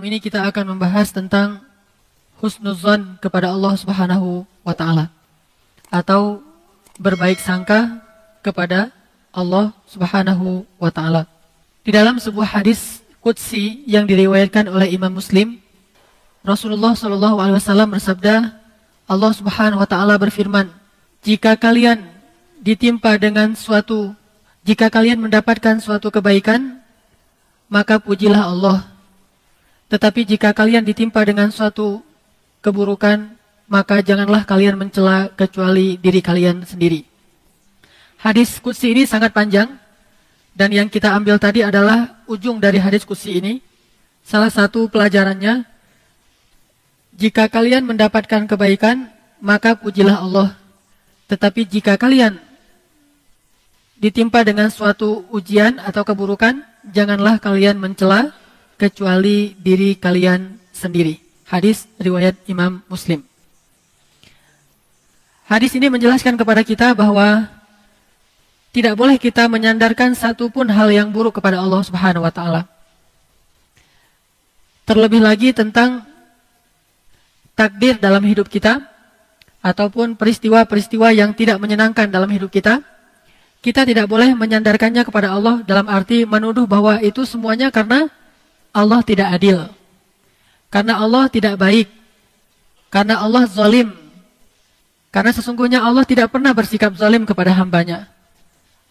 ini kita akan membahas tentang husnuzan kepada Allah Subhanahu wa taala atau berbaik sangka kepada Allah Subhanahu wa taala. Di dalam sebuah hadis qudsi yang diriwayatkan oleh Imam Muslim, Rasulullah sallallahu alaihi wasallam bersabda, Allah Subhanahu wa taala berfirman, jika kalian mendapatkan suatu kebaikan, maka pujilah Allah. Tetapi jika kalian ditimpa dengan suatu keburukan, maka janganlah kalian mencela kecuali diri kalian sendiri. Hadis qudsi ini sangat panjang, dan yang kita ambil tadi adalah ujung dari hadis qudsi ini. Salah satu pelajarannya, jika kalian mendapatkan kebaikan, maka pujilah Allah. Tetapi jika kalian ditimpa dengan suatu ujian atau keburukan, janganlah kalian mencela kecuali diri kalian sendiri. Hadis riwayat Imam Muslim. Hadis ini menjelaskan kepada kita bahwa tidak boleh kita menyandarkan satupun hal yang buruk kepada Allah Subhanahu wa taala. Terlebih lagi tentang takdir dalam hidup kita ataupun peristiwa-peristiwa yang tidak menyenangkan dalam hidup kita. Kita tidak boleh menyandarkannya kepada Allah dalam arti menuduh bahwa itu semuanya karena Allah tidak adil, karena Allah tidak baik, karena Allah zalim. Karena sesungguhnya Allah tidak pernah bersikap zalim kepada hambanya.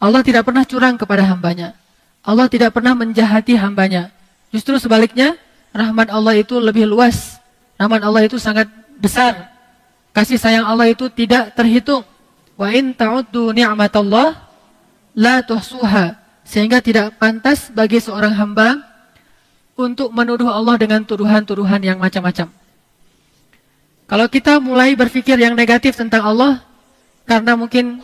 Allah tidak pernah curang kepada hambanya. Allah tidak pernah menjahati hambanya. Justru sebaliknya, rahmat Allah itu lebih luas. Rahmat Allah itu sangat besar. Kasih sayang Allah itu tidak terhitung. Wa in ta'uddu ni'matallah la tuhsuha. Sehingga tidak pantas bagi seorang hamba untuk menuduh Allah dengan tuduhan-tuduhan yang macam-macam. Kalau kita mulai berpikir yang negatif tentang Allah, karena mungkin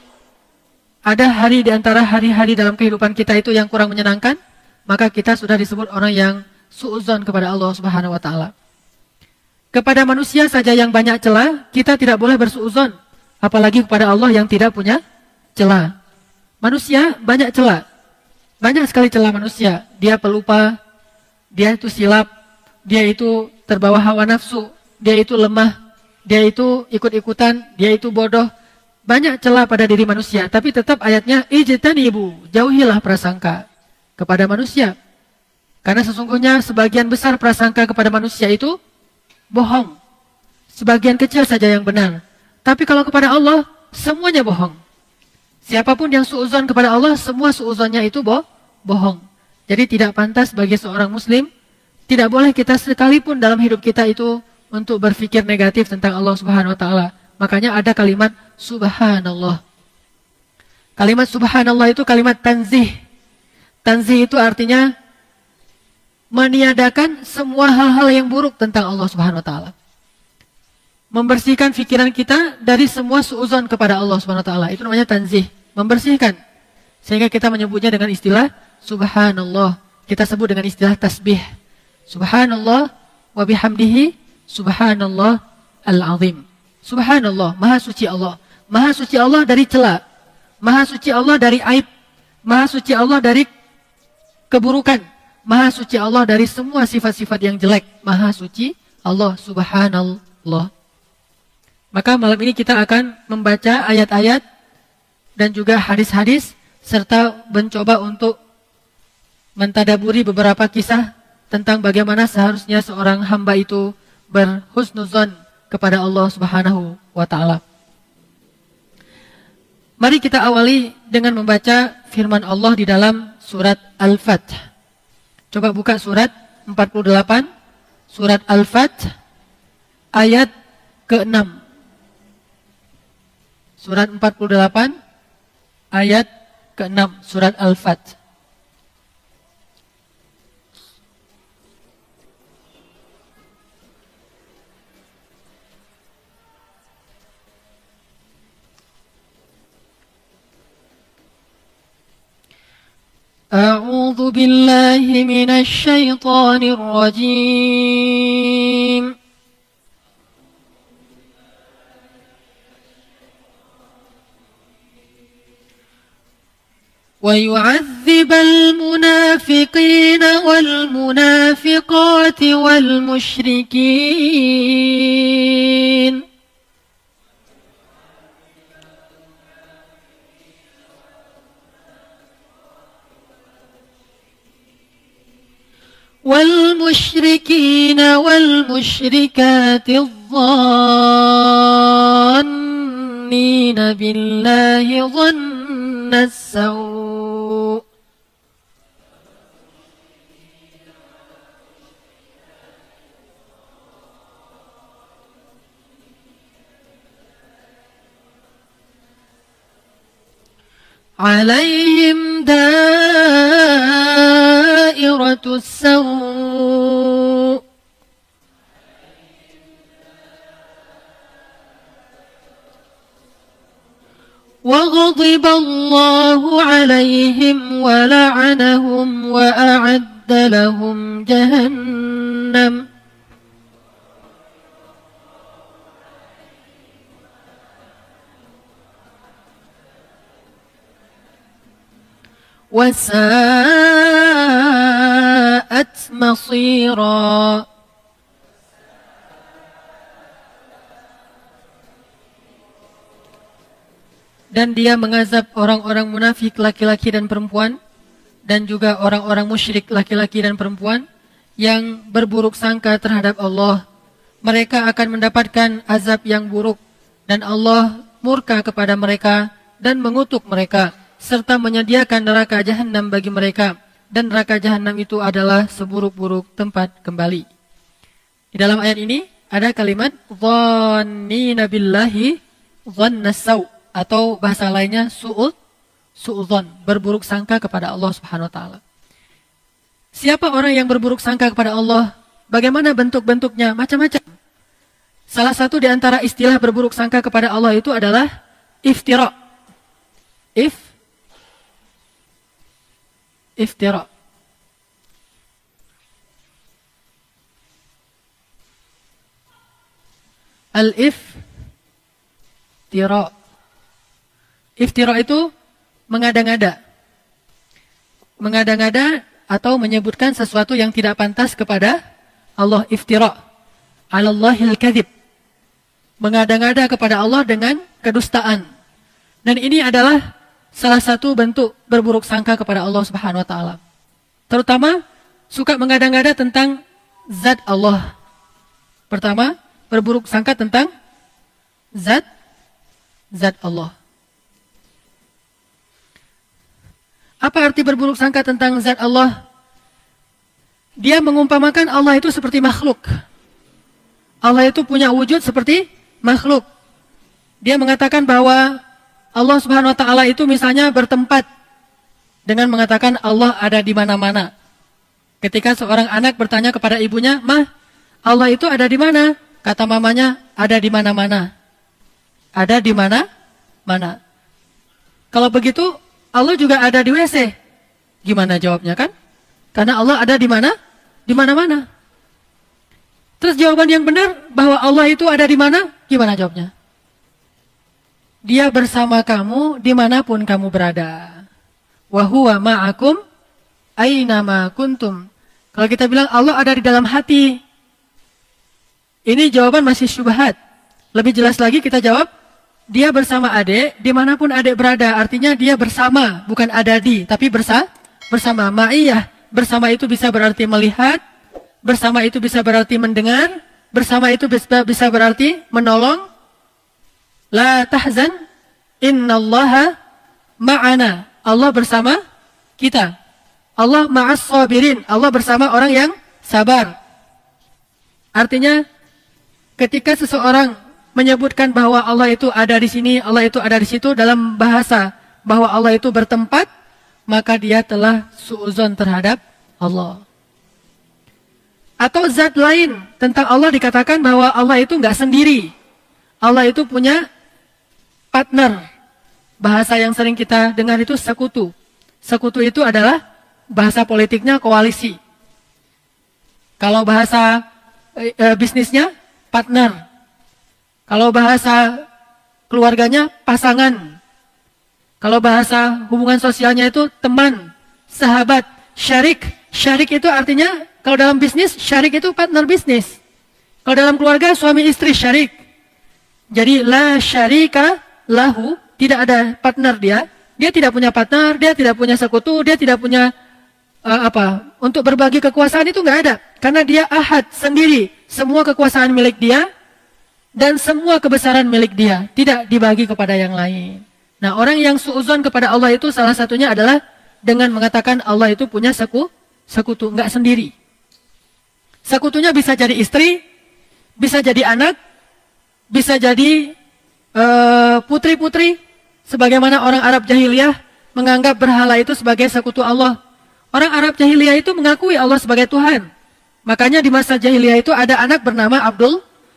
ada hari di antara hari-hari dalam kehidupan kita itu yang kurang menyenangkan, maka kita sudah disebut orang yang suudzon kepada Allah Subhanahu wa taala. Kepada manusia saja yang banyak celah, kita tidak boleh bersuudzon, apalagi kepada Allah yang tidak punya celah. Manusia banyak celah. Banyak sekali celah manusia. Dia pelupa, dia itu silap, dia itu terbawa hawa nafsu, dia itu lemah, dia itu ikut-ikutan, dia itu bodoh. Banyak celah pada diri manusia, tapi tetap ayatnya ijtanibu, jauhilah prasangka kepada manusia. Karena sesungguhnya sebagian besar prasangka kepada manusia itu bohong. Sebagian kecil saja yang benar. Tapi kalau kepada Allah, semuanya bohong. Siapapun yang suudzon kepada Allah, semua suudzonnya itu bohong. Jadi tidak pantas bagi seorang muslim, tidak boleh kita sekalipun dalam hidup kita itu untuk berpikir negatif tentang Allah Subhanahu wa taala. Makanya ada kalimat subhanallah. Kalimat subhanallah itu kalimat tanzih. Tanzih itu artinya meniadakan semua hal-hal yang buruk tentang Allah Subhanahu wa taala. Membersihkan pikiran kita dari semua suudzon kepada Allah Subhanahu wa taala. Itu namanya tanzih, membersihkan. Sehingga kita menyebutnya dengan istilah subhanallah. Kita sebut dengan istilah tasbih. Subhanallah wa bihamdihi subhanallah al-azim. Subhanallah, maha suci Allah. Maha suci Allah dari cela. Maha suci Allah dari aib. Maha suci Allah dari keburukan. Maha suci Allah dari semua sifat-sifat yang jelek. Maha suci Allah subhanallah. Maka malam ini kita akan membaca ayat-ayat dan juga hadis-hadis serta mencoba untuk mentadaburi beberapa kisah tentang bagaimana seharusnya seorang hamba itu berhusnuzon kepada Allah Subhanahu wa taala. Mari kita awali dengan membaca firman Allah di dalam surat Al-Fath. Coba buka surat 48, surat Al-Fath ayat ke-6. Surat 48 ayat ke-6 surat Al-Fath. أعوذ بالله من الشيطان الرجيم ويعذب المنافقين والمنافقات والمشركين والمشركين والمشركات الظانين بالله ظن السوء عليهم دائرة السوء وغضب الله عليهم ولعنهم وأعد لهم جهنم وساءت مصيرا. Dan dia mengazab orang-orang munafik laki-laki dan perempuan, dan juga orang-orang musyrik laki-laki dan perempuan yang berburuk sangka terhadap Allah. Mereka akan mendapatkan azab yang buruk, dan Allah murka kepada mereka dan mengutuk mereka, serta menyediakan neraka jahanam bagi mereka, dan neraka jahanam itu adalah seburuk-buruk tempat kembali. Di dalam ayat ini ada kalimat dhannina billahi dhannas saw, atau bahasa lainnya su'udzon, berburuk sangka kepada Allah Subhanahu wa taala. Siapa orang yang berburuk sangka kepada Allah? Bagaimana bentuk-bentuknya? Macam-macam. Salah satu di antara istilah berburuk sangka kepada Allah itu adalah iftira. Iftira. Al-iftira. Iftira itu mengada-ngada. Mengada-ngada atau menyebutkan sesuatu yang tidak pantas kepada Allah. Iftira. 'Alallahil kadzib. Mengada-ngada kepada Allah dengan kedustaan. Dan ini adalah salah satu bentuk berburuk sangka kepada Allah Subhanahu wa taala. Terutama suka mengada-ngada tentang zat Allah. Pertama, berburuk sangka tentang zat Allah. Apa arti berburuk sangka tentang zat Allah? Dia mengumpamakan Allah itu seperti makhluk. Allah itu punya wujud seperti makhluk. Dia mengatakan bahwa Allah Subhanahu wa taala itu misalnya bertempat dengan mengatakan Allah ada di mana-mana. Ketika seorang anak bertanya kepada ibunya, "Mah, Allah itu ada di mana?" Kata mamanya, "Ada di mana-mana." Ada di mana-mana. Kalau begitu, Allah juga ada di WC. Gimana jawabnya kan? Karena Allah ada di mana? Di mana-mana. Terus jawaban yang benar bahwa Allah itu ada di mana? Gimana jawabnya? Dia bersama kamu dimanapun kamu berada. Wa huwa ma'akum aynama kuntum. Kalau kita bilang Allah ada di dalam hati, ini jawaban masih syubhat. Lebih jelas lagi kita jawab, dia bersama adik dimanapun adik berada. Artinya dia bersama, bukan ada di, tapi bersama. Ma'iyah, bersama itu bisa berarti melihat, bersama itu bisa berarti mendengar, bersama itu bisa berarti menolong. La tahzan, innallaha ma'ana. Allah bersama kita. Allah ma'as sabirin. Allah bersama orang yang sabar. Artinya, ketika seseorang menyebutkan bahwa Allah itu ada di sini, Allah itu ada di situ, dalam bahasa bahwa Allah itu bertempat, maka dia telah su'uzon terhadap Allah. Atau zat lain tentang Allah dikatakan bahwa Allah itu nggak sendiri. Allah itu punya partner. Bahasa yang sering kita dengar itu sekutu. Sekutu itu adalah bahasa politiknya koalisi. Kalau bahasa bisnisnya partner. Kalau bahasa keluarganya pasangan. Kalau bahasa hubungan sosialnya itu teman, sahabat, syarik. Syarik itu artinya kalau dalam bisnis, syarik itu partner bisnis. Kalau dalam keluarga, suami istri syarik. Jadi la syarika lahu, tidak ada partner dia. Dia tidak punya partner, dia tidak punya sekutu, dia tidak punya untuk berbagi kekuasaan itu nggak ada. Karena dia ahad sendiri. Semua kekuasaan milik dia dan semua kebesaran milik dia. Tidak dibagi kepada yang lain. Nah, orang yang suudzon kepada Allah itu salah satunya adalah dengan mengatakan Allah itu punya sekutu, nggak sendiri. Sekutunya bisa jadi istri, bisa jadi anak, bisa jadi putri-putri, sebagaimana orang Arab jahiliyah menganggap berhala itu sebagai sekutu Allah. Orang Arab jahiliyah itu mengakui Allah sebagai Tuhan. Makanya di masa jahiliyah itu ada anak bernama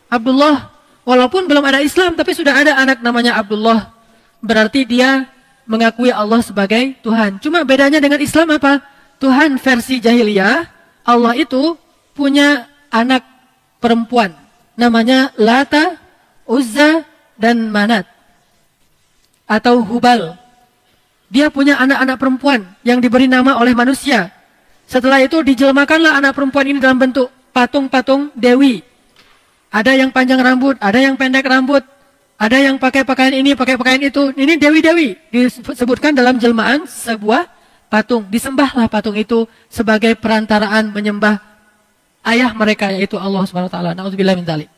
Abdullah. Walaupun belum ada Islam, tapi sudah ada anak namanya Abdullah. Berarti dia mengakui Allah sebagai Tuhan. Cuma bedanya dengan Islam apa? Tuhan versi jahiliyah, Allah itu punya anak perempuan. Namanya Lata, Uzza, dan Manat. Atau Hubal. Dia punya anak-anak perempuan yang diberi nama oleh manusia. Setelah itu dijelmakanlah anak perempuan ini dalam bentuk patung-patung dewi. Ada yang panjang rambut, ada yang pendek rambut, ada yang pakai pakaian ini, pakai pakaian itu. Ini dewi-dewi disebutkan dalam jelmaan sebuah patung. Disembahlah patung itu sebagai perantaraan menyembah ayah mereka, yaitu Allah Subhanahu wa taala. Nauzubillah min dzalik.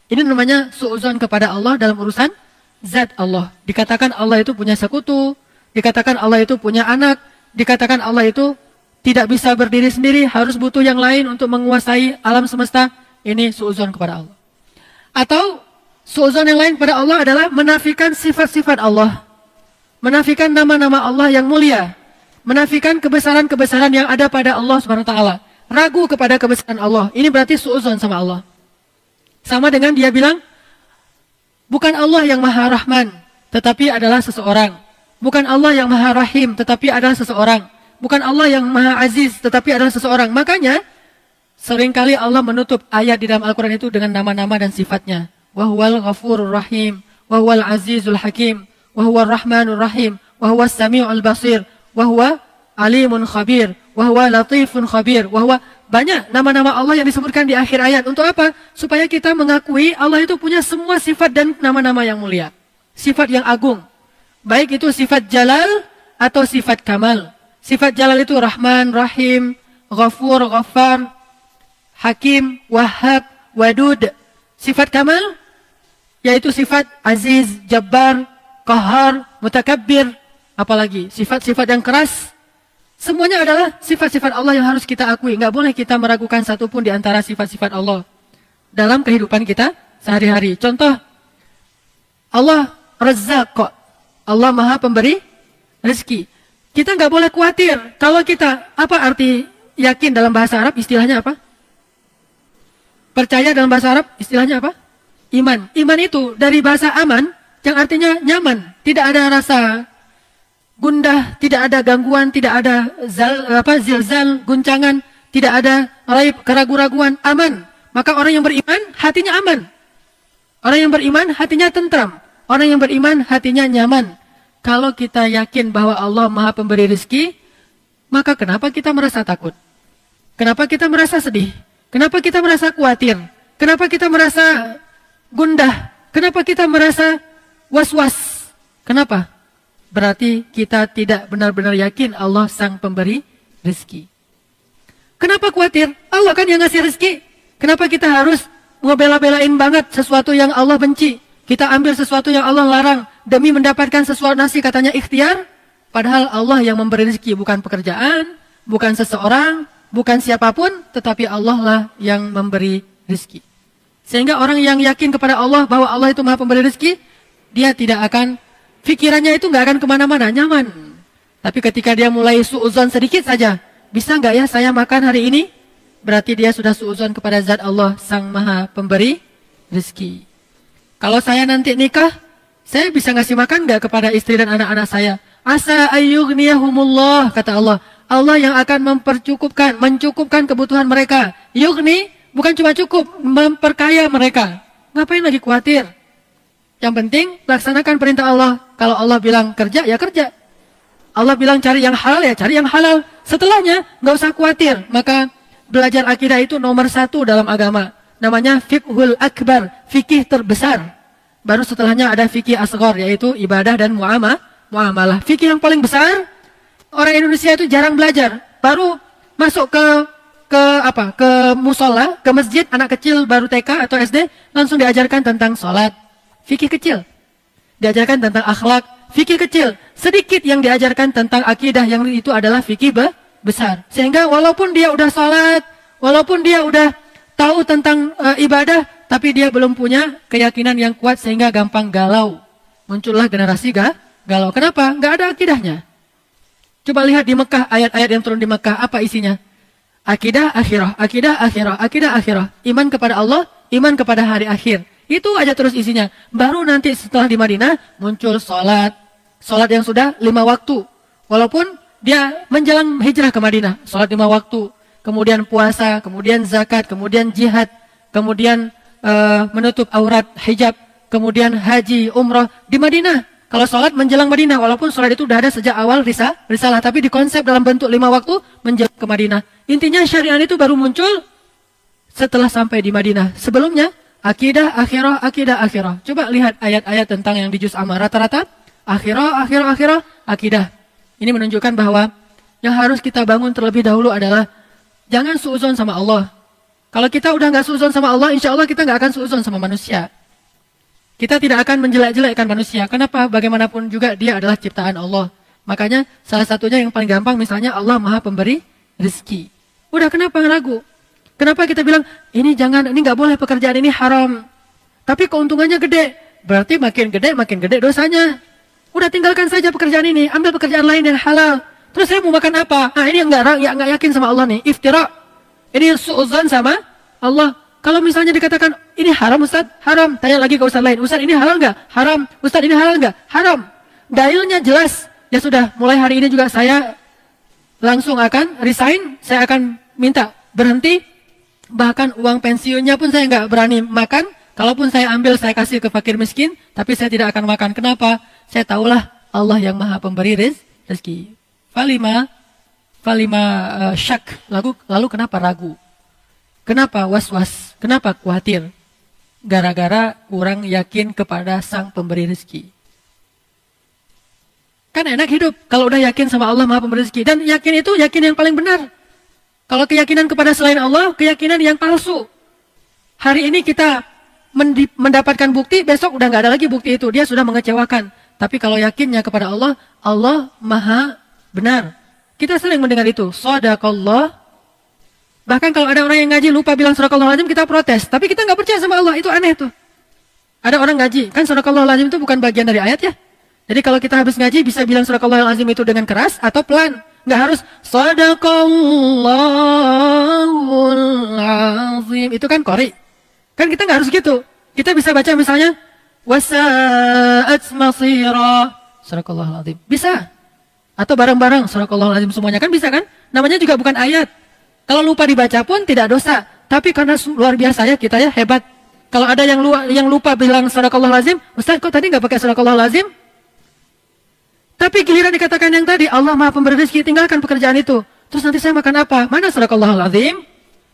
Ini namanya suudzon kepada Allah dalam urusan zat Allah. Dikatakan Allah itu punya sekutu, dikatakan Allah itu punya anak, dikatakan Allah itu tidak bisa berdiri sendiri, harus butuh yang lain untuk menguasai alam semesta. Ini suudzon kepada Allah. Atau suudzon yang lain pada Allah adalah menafikan sifat-sifat Allah. Menafikan nama-nama Allah yang mulia. Menafikan kebesaran-kebesaran yang ada pada Allah Subhanahu wa taala. Ragu kepada kebesaran Allah. Ini berarti suudzon sama Allah. Sama dengan dia bilang, bukan Allah yang Maha Rahman, tetapi adalah seseorang. Bukan Allah yang Maha Rahim, tetapi adalah seseorang. Bukan Allah yang Maha Aziz, tetapi adalah seseorang. Makanya, seringkali Allah menutup ayat di dalam Al-Quran itu dengan nama-nama dan sifatnya. Wahuwal ghafurur rahim, wahuwal azizul hakim, wahuwal rahmanur rahim, wahuwal sami'ul basir, wahuwa alimun khabir, wahuwa latifun khabir, wahuwa... Banyak nama-nama Allah yang disebutkan di akhir ayat. Untuk apa? Supaya kita mengakui Allah itu punya semua sifat dan nama-nama yang mulia. Sifat yang agung. Baik itu sifat jalal atau sifat kamal. Sifat jalal itu Rahman, Rahim, Ghafur, Ghaffar, Hakim, Wahhab, Wadud. Sifat kamal yaitu sifat Aziz, Jabbar, Qahar, Mutakabbir. Apalagi sifat-sifat yang keras. Semuanya adalah sifat-sifat Allah yang harus kita akui. Nggak boleh kita meragukan satupun di antara sifat-sifat Allah dalam kehidupan kita sehari-hari. Contoh, Allah Razzaq, Allah Maha Pemberi rezeki. Kita nggak boleh khawatir kalau kita, apa arti yakin dalam bahasa Arab, istilahnya apa? Percaya dalam bahasa Arab, istilahnya apa? Iman. Iman itu dari bahasa aman, yang artinya nyaman, tidak ada rasa gundah, tidak ada gangguan, tidak ada zilzal, guncangan, tidak ada raib, keraguan-raguan, aman. Maka orang yang beriman, hatinya aman. Orang yang beriman, hatinya tentram. Orang yang beriman, hatinya nyaman. Kalau kita yakin bahwa Allah Maha Pemberi rezeki, maka kenapa kita merasa takut? Kenapa kita merasa sedih? Kenapa kita merasa khawatir? Kenapa kita merasa gundah? Kenapa kita merasa was-was? Kenapa? Berarti kita tidak benar-benar yakin Allah sang pemberi rezeki. Kenapa khawatir? Allah kan yang ngasih rezeki. Kenapa kita harus ngebela-belain banget sesuatu yang Allah benci? Kita ambil sesuatu yang Allah larang demi mendapatkan sesuatu nasi, katanya ikhtiar. Padahal Allah yang memberi rezeki, bukan pekerjaan, bukan seseorang, bukan siapapun, tetapi Allah lah yang memberi rezeki. Sehingga orang yang yakin kepada Allah bahwa Allah itu Maha Pemberi rezeki, dia tidak akan, pikirannya itu nggak akan kemana-mana, nyaman. Tapi ketika dia mulai suudzon sedikit saja, bisa nggak ya saya makan hari ini? Berarti dia sudah suudzon kepada zat Allah sang Maha Pemberi rezeki. Kalau saya nanti nikah, saya bisa ngasih makan nggak kepada istri dan anak-anak saya? Asa ayyughniyahumullah, kata Allah. Allah yang akan mencukupkan kebutuhan mereka. Yughni bukan cuma cukup, memperkaya mereka. Ngapain lagi khawatir? Yang penting laksanakan perintah Allah. Kalau Allah bilang kerja, ya kerja. Allah bilang cari yang halal ya cari yang halal. Setelahnya nggak usah khawatir. Maka belajar akidah itu nomor 1 dalam agama. Namanya fiqhul akbar, fikih terbesar. Baru setelahnya ada fikih asghar, yaitu ibadah dan muamalah. Fikih yang paling besar, orang Indonesia itu jarang belajar. Baru masuk ke musola, ke masjid, anak kecil baru TK atau SD langsung diajarkan tentang sholat. Fikih kecil. Diajarkan tentang akhlak, fikih kecil. Sedikit yang diajarkan tentang akidah, yang itu adalah fikih besar. Sehingga walaupun dia udah sholat, walaupun dia udah tahu tentang ibadah, tapi dia belum punya keyakinan yang kuat sehingga gampang galau. Muncullah generasi galau. Kenapa? Nggak ada akidahnya. Coba lihat di Mekah, ayat-ayat yang turun di Mekah, apa isinya? Akidah akhirah, akidah akhirah, akidah akhirah. Iman kepada Allah, iman kepada hari akhir. Itu aja terus isinya. Baru nanti setelah di Madinah muncul sholat. Sholat yang sudah 5 waktu. Walaupun dia menjelang hijrah ke Madinah. Sholat 5 waktu. Kemudian puasa, kemudian zakat, kemudian jihad. Kemudian menutup aurat, hijab. Kemudian haji, umrah di Madinah. Kalau sholat menjelang Madinah. Walaupun sholat itu sudah ada sejak awal risalah. Tapi dikonsep dalam bentuk 5 waktu menjelang ke Madinah. Intinya syariat itu baru muncul setelah sampai di Madinah. Sebelumnya akidah akhirah, akidah akhirah. Coba lihat ayat-ayat tentang yang di juz amma. Rata-rata akhirah, akidah. Ini menunjukkan bahwa yang harus kita bangun terlebih dahulu adalah jangan suudzon sama Allah. Kalau kita udah nggak suudzon sama Allah, insya Allah kita nggak akan suudzon sama manusia. Kita tidak akan menjelek-jelekkan manusia. Kenapa? Bagaimanapun juga dia adalah ciptaan Allah. Makanya salah satunya yang paling gampang misalnya Allah Maha Pemberi rezeki. Udah kenapa ragu? Kenapa kita bilang, ini nggak boleh pekerjaan ini haram. Tapi keuntungannya gede. Berarti makin gede dosanya. Udah tinggalkan saja pekerjaan ini, ambil pekerjaan lain yang halal. Terus saya mau makan apa? Nah ini nggak yakin sama Allah nih, iftira. Ini suudzon sama Allah. Kalau misalnya dikatakan, ini haram Ustaz? Haram. Tanya lagi ke Ustaz lain, Ustaz ini halal nggak? Haram. Ustaz ini halal nggak? Haram. Dalilnya jelas. Ya sudah, mulai hari ini juga saya langsung akan resign. Saya akan minta berhenti. Bahkan uang pensiunnya pun saya nggak berani makan. Kalaupun saya ambil, saya kasih ke fakir miskin. Tapi saya tidak akan makan. Kenapa? Saya tahulah Allah yang Maha Pemberi rezeki. Falima syak. Lalu kenapa ragu? Kenapa was-was? Kenapa khawatir? Gara-gara kurang yakin kepada Sang Pemberi rezeki. Kan enak hidup kalau udah yakin sama Allah Maha Pemberi rezeki. Dan yakin itu yakin yang paling benar. Kalau keyakinan kepada selain Allah, keyakinan yang palsu. Hari ini kita mendapatkan bukti, besok udah nggak ada lagi bukti itu. Dia sudah mengecewakan. Tapi kalau yakinnya kepada Allah, Allah Maha benar. Kita sering mendengar itu. Shadaqallah. Bahkan kalau ada orang yang ngaji lupa bilang Shadaqallahul Azim, kita protes. Tapi kita nggak percaya sama Allah, itu aneh tuh. Ada orang ngaji, kan Shadaqallahul Azim itu bukan bagian dari ayat ya. Jadi kalau kita habis ngaji bisa bilang Shadaqallahul Azim itu dengan keras atau pelan. Nggak harus Shadaqallahul Azim. Itu kan qori. Kan kita nggak harus gitu. Kita bisa baca misalnya wasa'at masira. Shadaqallahul Azim. Bisa. Atau bareng-bareng Shadaqallahul Azim semuanya kan bisa kan? Namanya juga bukan ayat. Kalau lupa dibaca pun tidak dosa. Tapi karena luar biasa ya kita ya hebat. Kalau ada yang lupa bilang Shadaqallahul Azim, Ustaz kok tadi nggak pakai Shadaqallahul Azim? Tapi giliran dikatakan yang tadi, Allah Maha Pemberi rezeki, tinggalkan pekerjaan itu. Terus nanti saya makan apa? Mana Shadaqallahul Azim?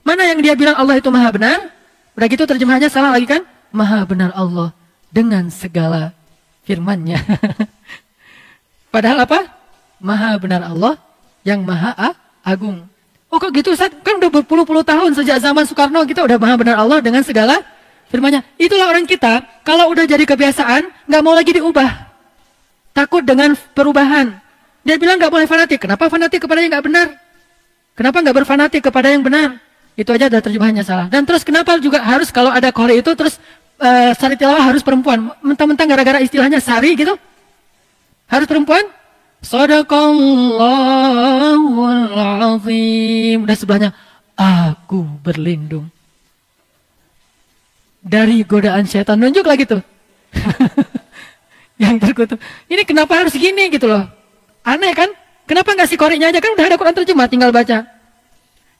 Mana yang dia bilang Allah itu Maha benar? Udah gitu terjemahannya salah lagi kan? Maha benar Allah dengan segala firman-Nya. Padahal apa? Maha benar Allah yang Maha Agung. Oh kok gitu Ustaz? Kan udah berpuluh-puluh tahun sejak zaman Soekarno kita udah Maha benar Allah dengan segala firman-Nya. Itulah orang kita, kalau udah jadi kebiasaan, nggak mau lagi diubah. Takut dengan perubahan. Dia bilang nggak boleh fanatik. Kenapa fanatik kepada yang nggak benar? Kenapa nggak berfanatik kepada yang benar? Itu aja ada terjemahannya salah. Dan terus kenapa juga harus kalau ada qori itu terus sari tilawah harus perempuan? Mentang-mentang gara-gara istilahnya sari gitu? Harus perempuan? Shadaqallahul Azim. Udah sebelahnya aku berlindung dari godaan setan. Nunjuk lagi tuh. Yang terkutuk. Ini kenapa harus gini gitu loh. Aneh kan? Kenapa nggak si qori'nya aja? Kan udah ada Quran terjemah, tinggal baca.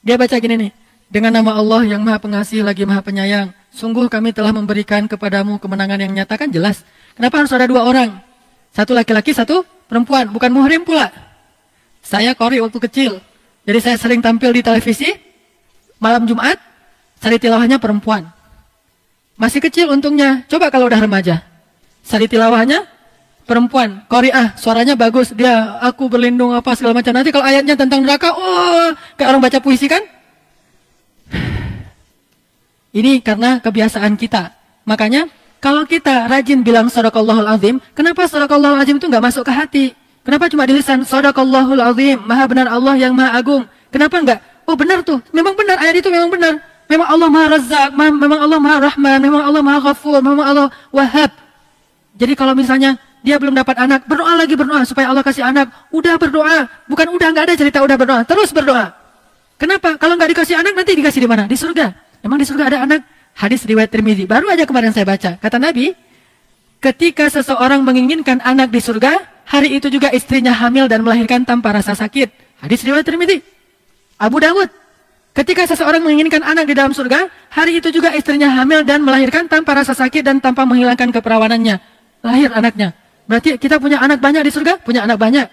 Dia baca gini nih. Dengan nama Allah yang Maha Pengasih lagi Maha Penyayang. Sungguh kami telah memberikan kepadamu kemenangan yang nyata, kan jelas. Kenapa harus ada 2 orang? Satu laki-laki, satu perempuan. Bukan muhrim pula. Saya qori waktu kecil. Jadi saya sering tampil di televisi. Malam Jumat, sari tilawahnya perempuan. Masih kecil untungnya. Coba kalau udah remaja. Sari tilawahnya perempuan. Qori'ah, suaranya bagus. Dia, aku berlindung apa segala macam. Nanti kalau ayatnya tentang neraka, oh, kayak orang baca puisi kan? Ini karena kebiasaan kita. Makanya, kalau kita rajin bilang Shadaqallahul Azim, kenapa Shadaqallahul Azim itu nggak masuk ke hati? Kenapa cuma di lisan? Shadaqallahul Azim, maha benar Allah yang maha agung. Kenapa enggak? Oh benar tuh, memang benar, ayat itu memang benar. Memang Allah maha Razzaq, memang Allah maha Rahman, memang Allah maha Ghafur, memang Allah Wahhab. Jadi kalau misalnya dia belum dapat anak, berdoa lagi, berdoa supaya Allah kasih anak. Udah berdoa, bukan udah, nggak ada cerita udah berdoa, terus berdoa. Kenapa? Kalau nggak dikasih anak nanti dikasih di mana? Di surga. Emang di surga ada anak? Hadis riwayat Tirmidzi. Baru aja kemarin saya baca. Kata Nabi, ketika seseorang menginginkan anak di surga, hari itu juga istrinya hamil dan melahirkan tanpa rasa sakit. Hadis riwayat Tirmidzi. Abu Dawud. Ketika seseorang menginginkan anak di dalam surga, hari itu juga istrinya hamil dan melahirkan tanpa rasa sakit dan tanpa menghilangkan keperawanannya. Lahir anaknya. Berarti kita punya anak banyak di surga? Punya anak banyak.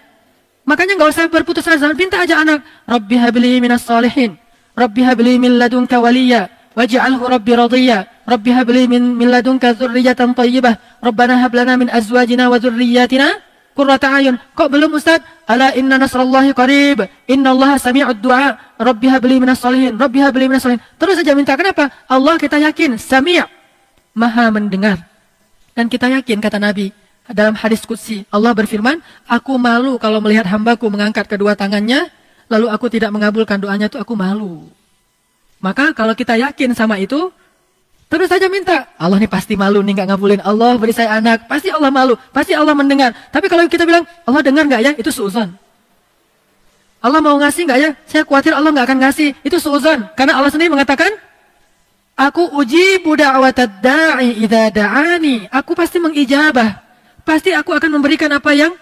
Makanya nggak usah berputus asa, minta aja anak. Rabbi habli minas salihin. Rabbi habli min ladunka waliya. Waj'alhu rabbi radiyya. Rabbi habli min ladunka dzurriyyatan thayyibah. Rabbana hab lana min azwajina wa dzurriyyatina qurrata ayun. Kok belum Ustaz? Ala inna nasrallahi qarib. Innallaha sami'ud du'a. Rabbi habli minas salihin. Rabbi habli minas salihin. Terus saja minta. Kenapa? Allah kita yakin Sami', Maha mendengar. Dan kita yakin kata Nabi dalam hadis qudsi, Allah berfirman, aku malu kalau melihat hambaku mengangkat kedua tangannya, lalu aku tidak mengabulkan doanya, itu aku malu. Maka kalau kita yakin sama itu, terus saja minta. Allah nih pasti malu nih nggak ngabulin. Allah beri saya anak, pasti Allah malu, pasti Allah mendengar. Tapi kalau kita bilang, Allah dengar nggak ya? Itu suuzon. Allah mau ngasih nggak ya? Saya khawatir Allah nggak akan ngasih. Itu suuzon. Karena Allah sendiri mengatakan, aku ujibu da'watad da'i idza da'ani. Aku pasti mengijabah. Pasti aku akan memberikan apa yang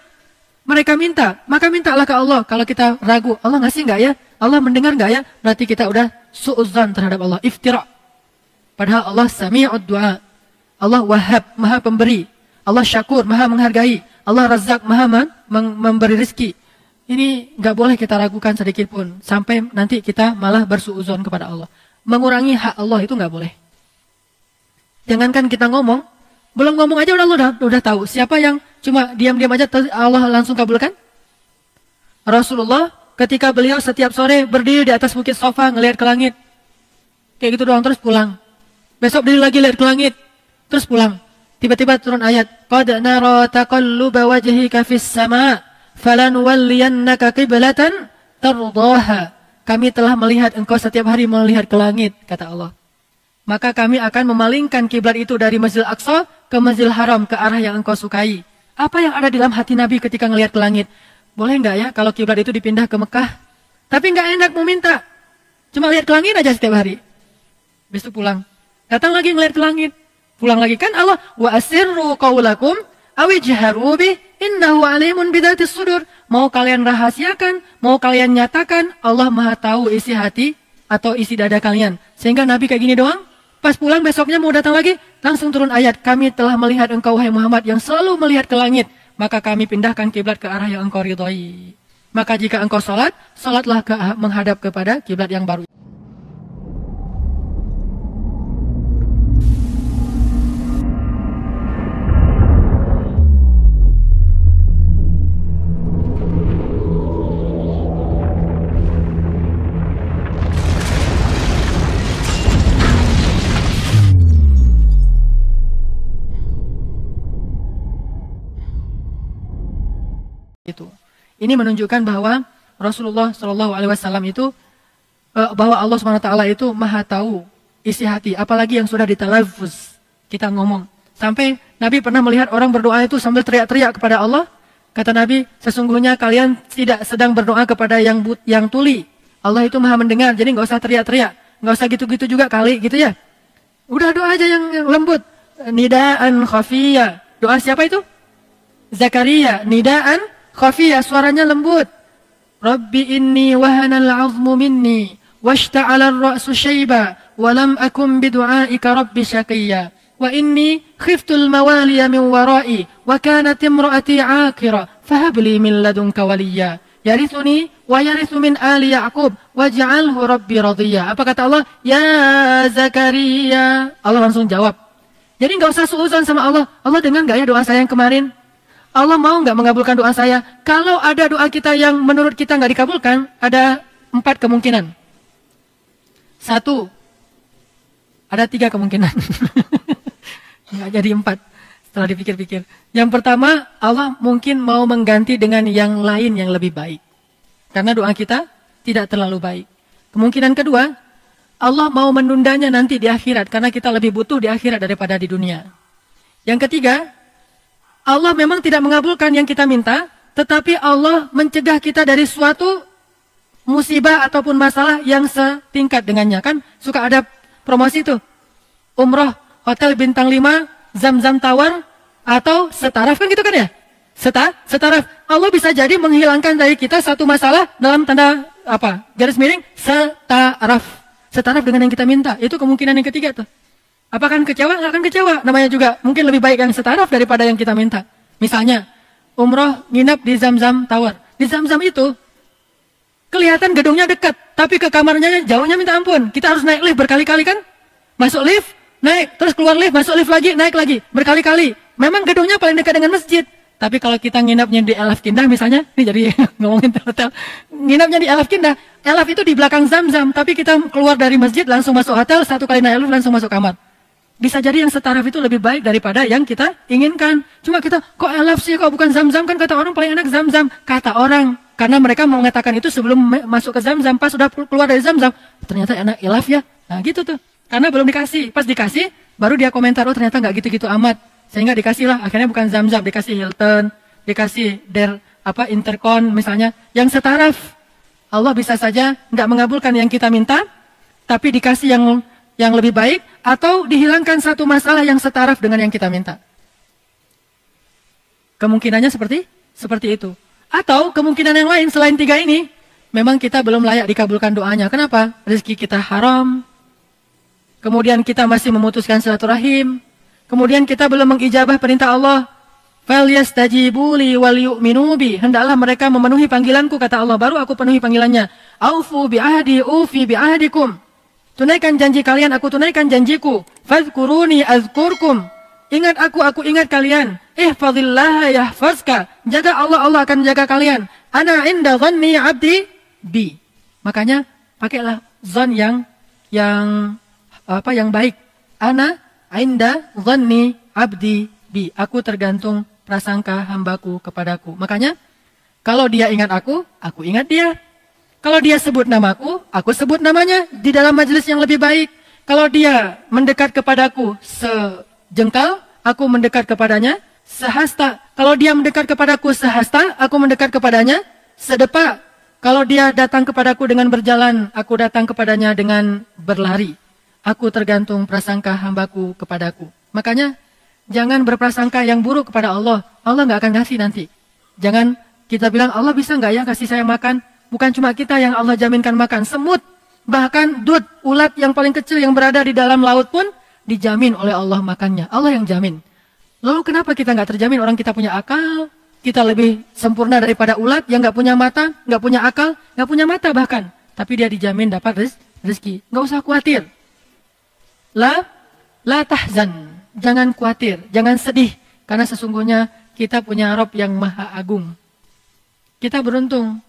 mereka minta. Maka mintalah ke Allah. Kalau kita ragu, Allah ngasih nggak ya? Allah mendengar nggak ya? Berarti kita udah suuzon terhadap Allah. Iftira. Padahal Allah sami'ud du'a. Allah wahhab, maha pemberi. Allah syakur, maha menghargai. Allah razzaq, maha memberi rezeki. Ini nggak boleh kita ragukan sedikit pun. Sampai nanti kita malah bersuuzon kepada Allah. Mengurangi hak Allah itu nggak boleh. Jangankan kita ngomong, belum ngomong aja udah tahu. Siapa yang cuma diam-diam aja Allah langsung kabulkan? Rasulullah ketika beliau setiap sore berdiri di atas bukit Safa ngelihat ke langit. Kayak gitu doang terus pulang. Besok berdiri lagi lihat ke langit, terus pulang. Tiba-tiba turun ayat, qad nara taqalluba wajhika fis sama' falanuwalliyannaka qiblatan tardaha. Kami telah melihat engkau setiap hari melihat ke langit, kata Allah. Maka kami akan memalingkan kiblat itu dari Masjidil Aqsa ke Masjidil Haram, ke arah yang engkau sukai. Apa yang ada di dalam hati Nabi ketika ngelihat ke langit? Boleh nggak ya kalau kiblat itu dipindah ke Mekah? Tapi nggak enak mau minta. Cuma lihat ke langit aja setiap hari. Besok pulang. Datang lagi ngelihat ke langit. Pulang lagi. Kan Allah, wa asirru qawlakum awijharu bih innahu alimun bidatis sudur. Mau kalian rahasiakan, mau kalian nyatakan, Allah maha tahu isi hati atau isi dada kalian. Sehingga Nabi kayak gini doang. Pas pulang besoknya mau datang lagi, langsung turun ayat. Kami telah melihat engkau wahai Muhammad yang selalu melihat ke langit. Maka kami pindahkan kiblat ke arah yang engkau ridhoi. Maka jika engkau sholat, sholatlah menghadap kepada kiblat yang baru. Itu. Ini menunjukkan bahwa Rasulullah Shallallahu Alaihi Wasallam itu bahwa Allah SWT itu maha tahu isi hati, apalagi yang sudah ditalaffuz kita ngomong. Sampai Nabi pernah melihat orang berdoa itu sambil teriak-teriak kepada Allah. Kata Nabi, sesungguhnya kalian tidak sedang berdoa kepada yang tuli. Allah itu maha mendengar, jadi nggak usah teriak-teriak, nggak usah gitu-gitu juga kali, gitu ya. Udah doa aja yang lembut. Nidaan khafiyah. Doa siapa itu? Zakaria. Nidaan khafiyah, suaranya lembut. Rabbi inni wahanal 'azmu minni washta'ala ar-ra'su shayba wa lam akum bidu'aika rabbi syaqiyya wa inni khiftul mawaliya min wara'i wa kanat imra'ati 'aqira fahab li min ladunka waliyya. yarithuni wa yarithu min ali Ya'qub waj'alhu rabbi radhiya. Apa kata Allah? Ya Zakaria. Allah langsung jawab. Jadi nggak usah suuzon sama Allah. Allah dengar nggak ya doa saya yang kemarin? Allah mau nggak mengabulkan doa saya? Kalau ada doa kita yang menurut kita nggak dikabulkan, ada 4 kemungkinan. 1, ada 3 kemungkinan. Nggak jadi 4 setelah dipikir-pikir. Yang pertama, Allah mungkin mau mengganti dengan yang lain yang lebih baik. Karena doa kita tidak terlalu baik. Kemungkinan kedua, Allah mau menundanya nanti di akhirat. Karena kita lebih butuh di akhirat daripada di dunia. Yang ketiga, Allah memang tidak mengabulkan yang kita minta, tetapi Allah mencegah kita dari suatu musibah ataupun masalah yang setingkat dengannya. Kan suka ada promosi tuh. Umroh, hotel bintang 5, Zam-Zam Tower, atau setaraf kan gitu kan ya? Setaraf. Allah bisa jadi menghilangkan dari kita satu masalah dalam tanda apa? Garis miring, setaraf. Setaraf dengan yang kita minta. Itu kemungkinan yang ketiga tuh. Apakah akan kecewa? Nggak akan kecewa. Namanya juga mungkin lebih baik yang setaraf daripada yang kita minta. Misalnya, umroh nginap di Zam-Zam Tower. Di Zam-Zam itu, kelihatan gedungnya dekat. Tapi ke kamarnya jauhnya minta ampun. Kita harus naik lift berkali-kali kan? Masuk lift, naik. Terus keluar lift, masuk lift lagi, naik lagi. Berkali-kali. Memang gedungnya paling dekat dengan masjid. Tapi kalau kita nginapnya di Elaf Kindah misalnya, ini jadi ngomongin hotel. Nginapnya di Elaf Kindah. Elaf itu di belakang Zam-Zam. Tapi kita keluar dari masjid, langsung masuk hotel, 1 kali naik lift, langsung masuk kamar. Bisa jadi yang setaraf itu lebih baik daripada yang kita inginkan. Cuma kita, kok Elaf sih, kok bukan Zam-Zam? Kan kata orang paling enak Zam-Zam. Kata orang, karena mereka mau mengatakan itu sebelum masuk ke Zam-Zam. Pas sudah keluar dari Zam-Zam, ternyata enak Elaf ya. Nah gitu tuh. Karena belum dikasih. Pas dikasih, baru dia komentar, oh ternyata nggak gitu-gitu amat. Sehingga dikasih lah, akhirnya bukan Zam-Zam, dikasih Hilton, dikasih Intercon misalnya. Yang setaraf, Allah bisa saja nggak mengabulkan yang kita minta, tapi dikasih yang lebih baik, atau dihilangkan satu masalah yang setaraf dengan yang kita minta. Kemungkinannya seperti itu. Atau kemungkinan yang lain selain 3 ini, memang kita belum layak dikabulkan doanya. Kenapa? Rezeki kita haram, kemudian kita masih memutuskan silaturahim, kemudian kita belum mengijabah perintah Allah. Falyastajibu li wal yu'minu bi. Hendaklah mereka memenuhi panggilanku, kata Allah, baru aku penuhi panggilannya. Aufu bi ahdi ufi bi ahdikum. Tunaikan janji kalian, aku tunaikan janjiku. Fadhkuruni azkurkum. Ingat aku ingat kalian. Ihfazillah yahfazka. Jaga Allah, Allah akan jaga kalian. Ana inda dhanni abdi bi. Makanya pakailah zon yang baik. Ana inda dhanni abdi bi. Aku tergantung prasangka hambaku kepadaku. Makanya kalau dia ingat aku ingat dia. Kalau dia sebut namaku, aku sebut namanya di dalam majelis yang lebih baik. Kalau dia mendekat kepadaku sejengkal, aku mendekat kepadanya sehasta. Kalau dia mendekat kepadaku sehasta, aku mendekat kepadanya sedepa. Kalau dia datang kepadaku dengan berjalan, aku datang kepadanya dengan berlari. Aku tergantung prasangka hambaku kepadaku. Makanya, jangan berprasangka yang buruk kepada Allah. Allah nggak akan kasih nanti. Jangan kita bilang, Allah bisa nggak ya kasih saya makan? Bukan cuma kita yang Allah jaminkan makan. Semut, bahkan dud, ulat yang paling kecil yang berada di dalam laut pun dijamin oleh Allah makannya. Allah yang jamin. Lalu kenapa kita nggak terjamin? Orang kita punya akal, kita lebih sempurna daripada ulat yang nggak punya mata, nggak punya akal, nggak punya mata bahkan. Tapi dia dijamin dapat rezeki. Nggak usah khawatir. La tahzan. Jangan khawatir, jangan sedih. Karena sesungguhnya kita punya Rabb yang maha agung. Kita beruntung.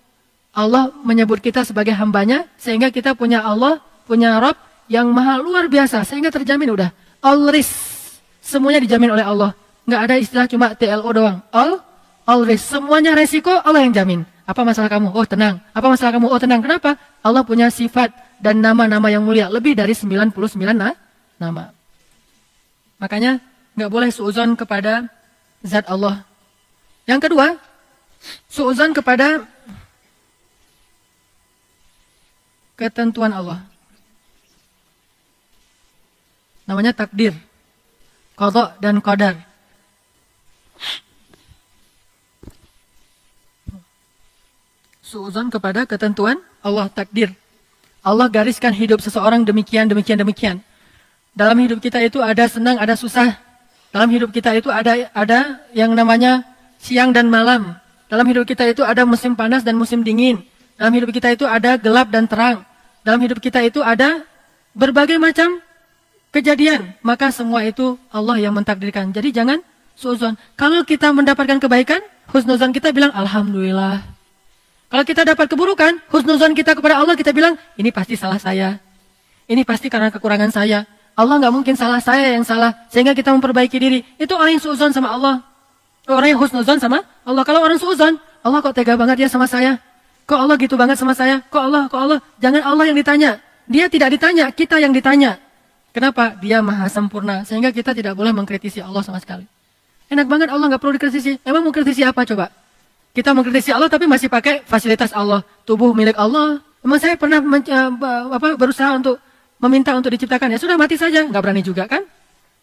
Allah menyebut kita sebagai hambanya, sehingga kita punya Allah, punya Rabb yang maha luar biasa, sehingga terjamin udah. All risk, semuanya dijamin oleh Allah. Nggak ada istilah cuma TLO doang. All risk, semuanya resiko Allah yang jamin. Apa masalah kamu? Oh tenang. Apa masalah kamu? Oh tenang. Kenapa? Allah punya sifat dan nama-nama yang mulia, lebih dari 99 nama. Makanya nggak boleh suuzon kepada zat Allah. Yang kedua, suuzon kepada ketentuan Allah. Namanya takdir, qadha dan qadar. Suuzon kepada ketentuan Allah, takdir. Allah gariskan hidup seseorang demikian. Dalam hidup kita itu ada senang, ada susah. Dalam hidup kita itu ada yang namanya siang dan malam. Dalam hidup kita itu ada musim panas dan musim dingin. Dalam hidup kita itu ada gelap dan terang. Dalam hidup kita itu ada berbagai macam kejadian. Maka semua itu Allah yang mentakdirkan. Jadi jangan suudzon. Kalau kita mendapatkan kebaikan, husnuzon kita bilang Alhamdulillah. Kalau kita dapat keburukan, husnuzon kita kepada Allah, kita bilang ini pasti salah saya. Ini pasti karena kekurangan saya. Allah nggak mungkin salah saya yang salah. Sehingga kita memperbaiki diri. Itu orang yang suudzon sama Allah. Orang yang husnuzon sama Allah. Kalau orang suudzon, Allah kok tega banget ya sama saya. Kok Allah gitu banget sama saya? Kok Allah? Jangan Allah yang ditanya. Dia tidak ditanya, kita yang ditanya. Kenapa? Dia maha sempurna. Sehingga kita tidak boleh mengkritisi Allah sama sekali. Enak banget Allah nggak perlu dikritisi. Emang mau kritisi apa coba? Kita mengkritisi Allah tapi masih pakai fasilitas Allah. Tubuh milik Allah. Emang saya pernah berusaha untuk meminta untuk diciptakan. Ya sudah mati saja. Nggak berani juga kan?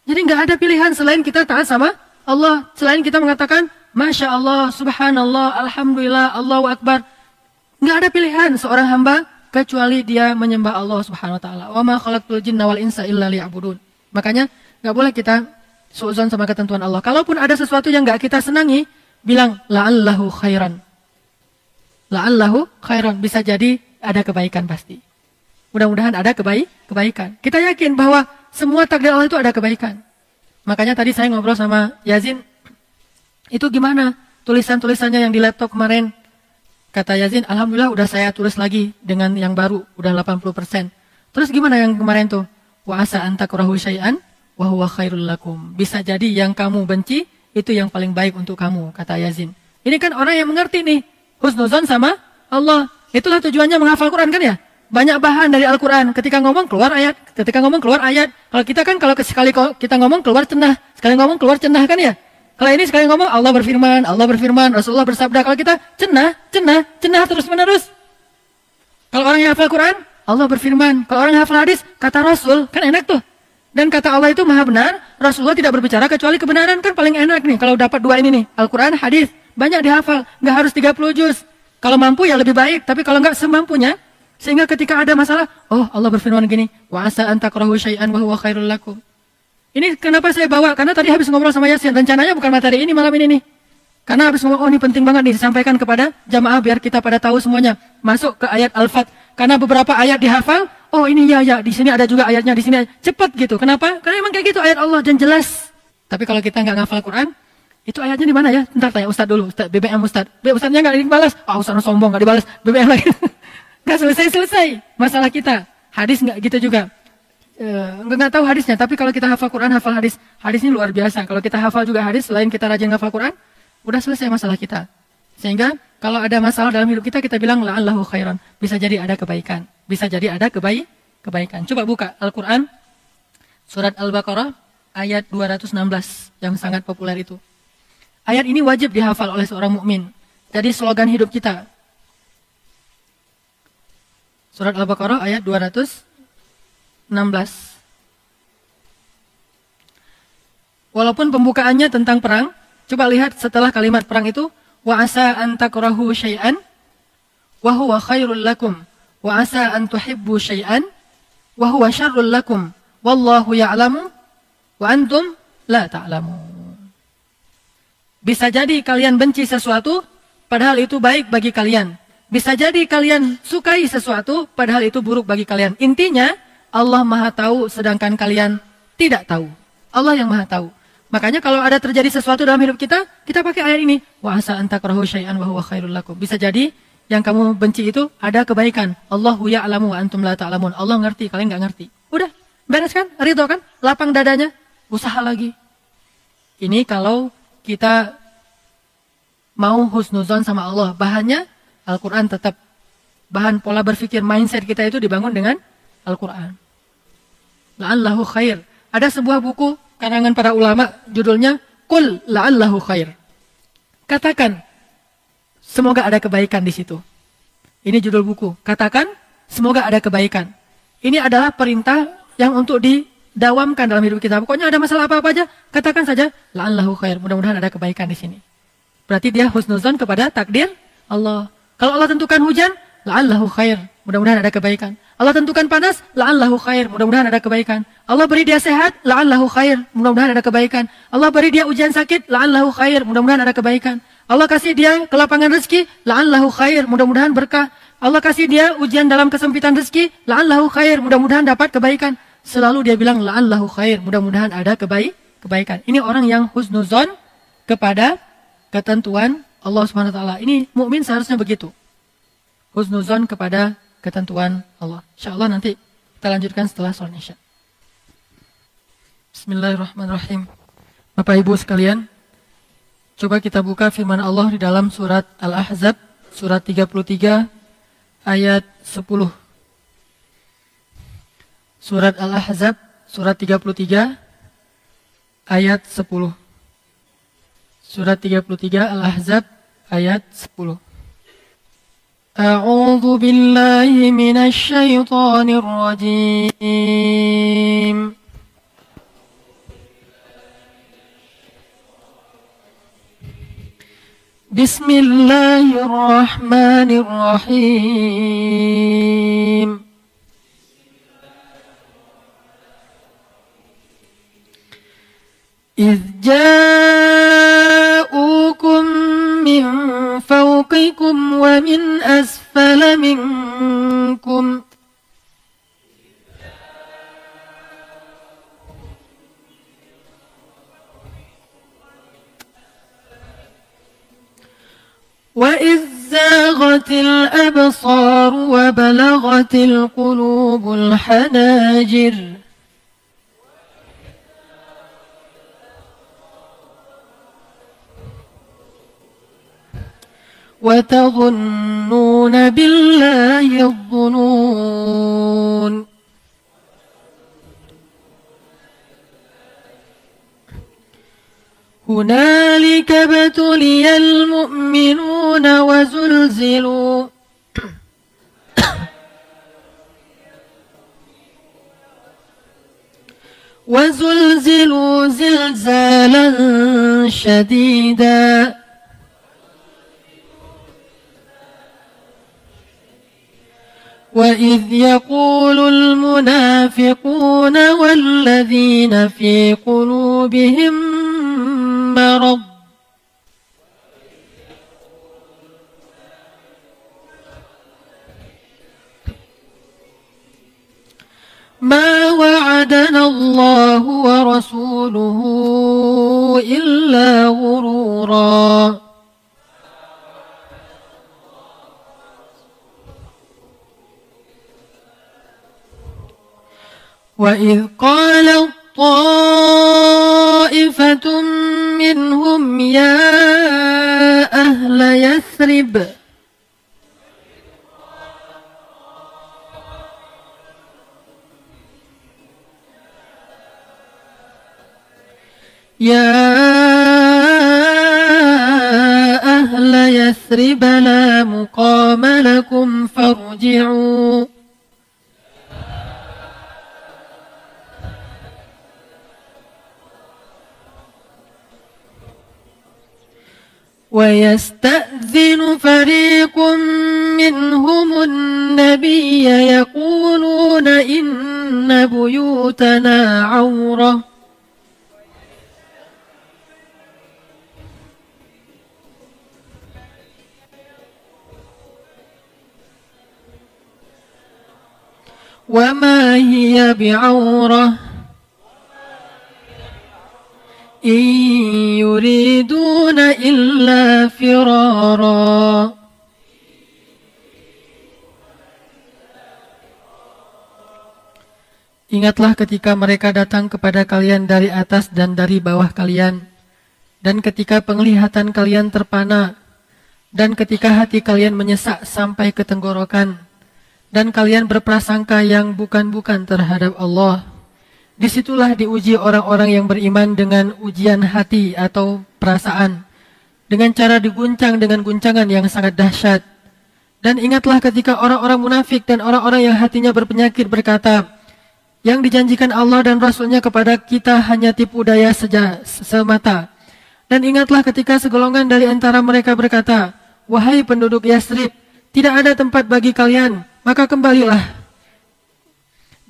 Jadi nggak ada pilihan selain kita taat sama Allah. Selain kita mengatakan Masya Allah, Subhanallah, Alhamdulillah, Allahu Akbar. Nggak ada pilihan seorang hamba kecuali dia menyembah Allah Subhanahu wa taala. Wa ma khalaqtul jinna wal insa illa liya'budun. Makanya nggak boleh kita suudzon sama ketentuan Allah. Kalaupun ada sesuatu yang nggak kita senangi, bilang la'allahu khairan. La'allahu khairan, bisa jadi ada kebaikan pasti. Mudah-mudahan ada kebaikan. Kita yakin bahwa semua takdir Allah itu ada kebaikan. Makanya tadi saya ngobrol sama Yazin, itu gimana tulisan-tulisannya yang di laptop kemarin? Kata Yazin, Alhamdulillah udah saya tulis lagi dengan yang baru, udah 80%. Terus gimana yang kemarin tuh? Wa asa an takrahu syai'an wa huwa khairul lakum. Bisa jadi yang kamu benci, itu yang paling baik untuk kamu, kata Yazin. Ini kan orang yang mengerti nih, husnuzon sama Allah. Itulah tujuannya menghafal Quran kan ya? Banyak bahan dari Al-Quran. Ketika ngomong keluar ayat. Kalau kita kan kalau sekali kita ngomong keluar cenah. Sekali ngomong keluar cenah kan ya? Kalau ini sekali ngomong Allah berfirman, Rasulullah bersabda. Kalau kita cenah terus menerus. Kalau orang yang hafal Quran, Allah berfirman. Kalau orang yang hafal hadis, kata Rasul, kan enak tuh. Dan kata Allah itu maha benar, Rasulullah tidak berbicara kecuali kebenaran, kan paling enak nih. Kalau dapat dua ini nih, Al-Quran, hadis, banyak dihafal. Nggak harus 30 juz. Kalau mampu ya lebih baik, tapi kalau nggak semampunya, sehingga ketika ada masalah, oh Allah berfirman gini, wa asa an takrahu syai'an wa huwa khairul lakum. Ini kenapa saya bawa? Karena tadi habis ngobrol sama Yasin, rencananya bukan materi ini malam ini nih. Karena habis ngomong, oh ini penting banget nih disampaikan kepada jamaah biar kita pada tahu semuanya. Masuk ke ayat Al-Fat. Karena beberapa ayat dihafal, oh ini ya, di sini ada juga ayatnya, di sini cepat gitu. Kenapa? Karena emang kayak gitu ayat Allah dan jelas. Tapi kalau kita nggak ngafal Quran, itu ayatnya di mana ya? Ntar tanya Ustadz dulu, Ustadz BBM Ustadz. Ustadznya nggak dibalas, Ustadz sombong nggak dibalas, BBM lagi. Nggak selesai masalah kita. Hadis nggak gitu juga. Nggak tahu hadisnya, tapi kalau kita hafal Quran, hafal hadis, hadisnya luar biasa. Kalau kita hafal juga hadis, selain kita rajin hafal Quran, udah selesai masalah kita. Sehingga kalau ada masalah dalam hidup kita bilang la'allahu khairan. Bisa jadi ada kebaikan. Bisa jadi ada kebaikan. Coba buka Al-Quran, surat Al-Baqarah, ayat 216, yang sangat populer itu. Ayat ini wajib dihafal oleh seorang mukmin. Jadi slogan hidup kita. Surat Al-Baqarah, ayat 216. Walaupun pembukaannya tentang perang, coba lihat setelah kalimat perang itu, wa asa an takrahu syai'an wa huwa khairul lakum wa asa an tuhibbu syai'an wa huwa syarrul lakum wallahu ya'lamu wa antum la ta'lamun. Bisa jadi kalian benci sesuatu padahal itu baik bagi kalian. Bisa jadi kalian sukai sesuatu padahal itu buruk bagi kalian. Intinya Allah Maha tahu sedangkan kalian tidak tahu. Allah yang Maha tahu. Makanya kalau ada terjadi sesuatu dalam hidup kita, kita pakai ayat ini. Wa asa an takrahu syai'an wa huwa khairul lakum. Bisa jadi yang kamu benci itu ada kebaikan. Allahu ya'lamu wa antum la ta'lamun. Allah ngerti, kalian nggak ngerti. Udah, beres kan? Ridho kan? Lapang dadanya. Usaha lagi. Ini kalau kita mau husnuzon sama Allah. Bahannya Al-Quran tetap. Bahan pola berpikir, mindset kita itu dibangun dengan Al-Quran. La'allahu khair. Ada sebuah buku karangan para ulama, judulnya Qul la'allahu khair. Katakan, semoga ada kebaikan di situ. Ini judul buku. Katakan, semoga ada kebaikan. Ini adalah perintah yang untuk didawamkan dalam hidup kita. Pokoknya ada masalah apa-apa aja, katakan saja la'allahu khair. Mudah-mudahan ada kebaikan di sini. Berarti dia husnuzon kepada takdir Allah. Kalau Allah tentukan hujan, la'allahu khair. Mudah-mudahan ada kebaikan. Allah tentukan panas, la'allahu khair. Mudah-mudahan ada kebaikan. Allah beri dia sehat, la'allahu khair. Mudah-mudahan ada kebaikan. Allah beri dia ujian sakit, la'allahu khair. Mudah-mudahan ada kebaikan. Allah kasih dia kelapangan rezeki, la'allahu khair, mudah-mudahan berkah. Allah kasih dia ujian dalam kesempitan rezeki, la'allahu khair, mudah-mudahan dapat kebaikan. Selalu dia bilang la'allahu khair, mudah-mudahan ada kebaikan. Ini orang yang husnuzon kepada ketentuan Allah Subhanahu wa taala. Ini mukmin seharusnya begitu. Husnuzon kepada ketentuan Allah. Insyaallah nanti kita lanjutkan setelah sholat Isya. Bismillahirrahmanirrahim. Bapak Ibu sekalian, coba kita buka firman Allah di dalam surat Al-Ahzab, surat 33 ayat 10. Surat Al-Ahzab, surat 33 ayat 10. Surat 33 Al-Ahzab ayat 10. A'udzu billahi minasy syaithanir rajim. Bismillahirrahmanirrahim. إذ جاءوكم من فوقكم ومن أسفل منكم وإذ زاغت الأبصار وبلغت القلوب الحناجر وتظنون بالله الظنون هنالك ابتلي المؤمنون وزلزلوا زلزالا شديدا وإذ يقول المنافقون والذين في قلوبهم مرض ما وعدنا الله ورسوله إلا غرورا وإذ قالت طائفة منهم يا أهل يثرب لا مقام لكم فارجعوا ويستأذن فريق منهم النبي يقولون إن بيوتنا عورة وما هي بعورة إن يريدون إلا فرارا Ingatlah ketika mereka datang kepada kalian dari atas dan dari bawah kalian, dan ketika penglihatan kalian terpana, dan ketika hati kalian menyesak sampai ke tenggorokan, dan kalian berprasangka yang bukan-bukan terhadap Allah. Disitulah diuji orang-orang yang beriman dengan ujian hati atau perasaan, dengan cara diguncang dengan guncangan yang sangat dahsyat. Dan ingatlah ketika orang-orang munafik dan orang-orang yang hatinya berpenyakit berkata, yang dijanjikan Allah dan Rasulnya kepada kita hanya tipu daya semata. Dan ingatlah ketika segolongan dari antara mereka berkata, wahai penduduk Yasrib, tidak ada tempat bagi kalian, maka kembalilah.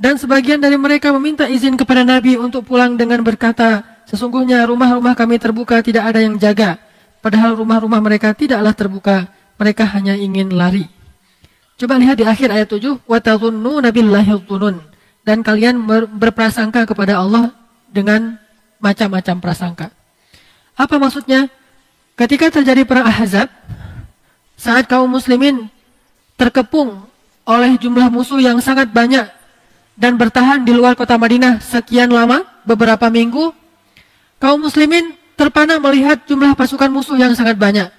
Dan sebagian dari mereka meminta izin kepada Nabi untuk pulang dengan berkata, sesungguhnya rumah-rumah kami terbuka, tidak ada yang jaga. padahal rumah-rumah mereka tidaklah terbuka, mereka hanya ingin lari. Coba lihat di akhir ayat 7, wa tadhunnuna billahi dhunun, dan kalian berprasangka kepada Allah dengan macam-macam prasangka. Apa maksudnya? Ketika terjadi perang Ahzab, saat kaum muslimin terkepung oleh jumlah musuh yang sangat banyak dan bertahan di luar kota Madinah sekian lama, beberapa minggu, kaum muslimin terpana melihat jumlah pasukan musuh yang sangat banyak.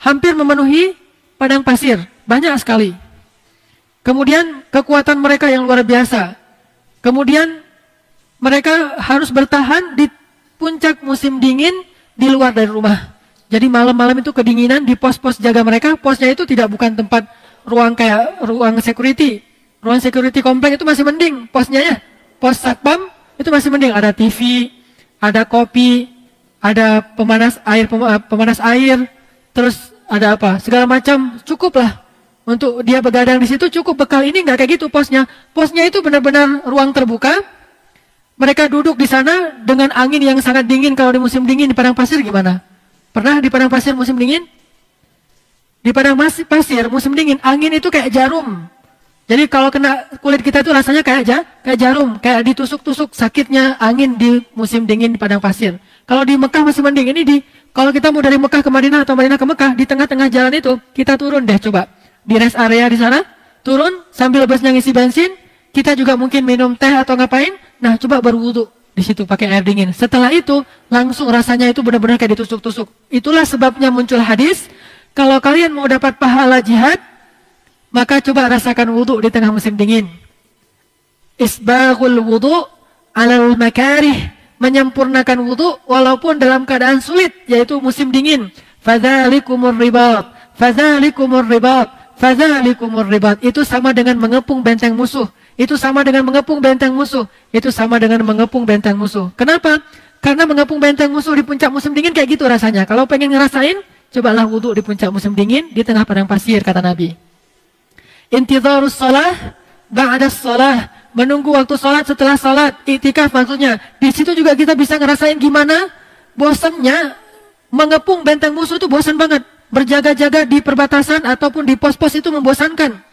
Hampir memenuhi padang pasir, banyak sekali. Kemudian kekuatan mereka yang luar biasa. Kemudian mereka harus bertahan di puncak musim dingin di luar dari rumah. Jadi malam-malam itu kedinginan di pos-pos jaga mereka. Posnya itu tidak bukan tempat ruang kayak ruang security. Ruang security komplek itu masih mending posnya ya. Pos satpam itu masih mending. Ada TV, ada kopi, ada pemanas air, terus ada apa? Segala macam cukuplah untuk dia begadang di situ, cukup bekal. Ini nggak kayak gitu posnya. Posnya itu benar-benar ruang terbuka. Mereka duduk di sana dengan angin yang sangat dingin. Kalau di musim dingin di padang pasir gimana? Pernah di padang pasir musim dingin? Di padang pasir musim dingin, angin itu kayak jarum. Jadi kalau kena kulit kita itu rasanya kayak jarum, kayak ditusuk-tusuk sakitnya angin di musim dingin di padang pasir. Kalau di Mekah masih mending. Kalau kita mau dari Mekah ke Madinah atau Madinah ke Mekah, di tengah-tengah jalan itu kita turun deh coba. Di rest area di sana, turun sambil busnya ngisi bensin, kita juga mungkin minum teh atau ngapain. Nah, coba berwudu di situ pakai air dingin. Setelah itu langsung rasanya itu benar-benar kayak ditusuk-tusuk. Itulah sebabnya muncul hadis, kalau kalian mau dapat pahala jihad, maka coba rasakan wudu di tengah musim dingin. Isbaghul wudu alal makarih, menyempurnakan wudu walaupun dalam keadaan sulit, yaitu musim dingin. Fadzalikumur ribat, fadzalikumur ribat, fadzalikumur ribat. Itu sama dengan mengepung benteng musuh. Itu sama dengan mengepung benteng musuh. Itu sama dengan mengepung benteng musuh. Kenapa? Karena mengepung benteng musuh di puncak musim dingin kayak gitu rasanya. Kalau pengen ngerasain, cobalah wudu di puncak musim dingin di tengah padang pasir, kata Nabi. Intidharus shalah ba'da shalah, menunggu waktu salat setelah salat. Iktikaf maksudnya. Di situ juga kita bisa ngerasain gimana bosannya mengepung benteng musuh itu, bosan banget. Berjaga-jaga di perbatasan ataupun di pos-pos itu membosankan.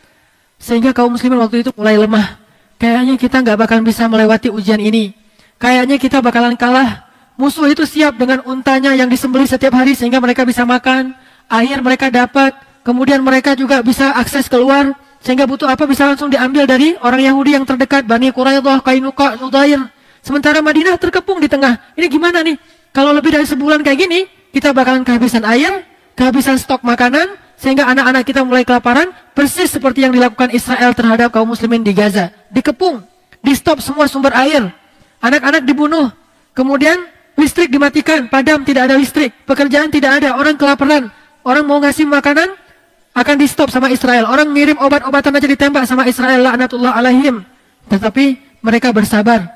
Sehingga kaum muslimin waktu itu mulai lemah. Kayaknya kita nggak bakalan bisa melewati ujian ini. Kayaknya kita bakalan kalah. Musuh itu siap dengan untanya yang disembelih setiap hari sehingga mereka bisa makan. Air mereka dapat. Kemudian mereka juga bisa akses keluar. Sehingga butuh apa bisa langsung diambil dari orang Yahudi yang terdekat. Bani Quraidah, Qainuqa, Nudair. Sementara Madinah terkepung di tengah. Ini gimana nih? Kalau lebih dari sebulan kayak gini, kita bakalan kehabisan air, kehabisan stok makanan, sehingga anak-anak kita mulai kelaparan, persis seperti yang dilakukan Israel terhadap kaum muslimin di Gaza. Dikepung, di stop semua sumber air, anak-anak dibunuh, kemudian listrik dimatikan, padam, tidak ada listrik, pekerjaan tidak ada, orang kelaparan, orang mau ngasih makanan, akan di stop sama Israel, orang ngirim obat-obatan aja ditembak sama Israel, la'natullah alaihim. Tetapi mereka bersabar,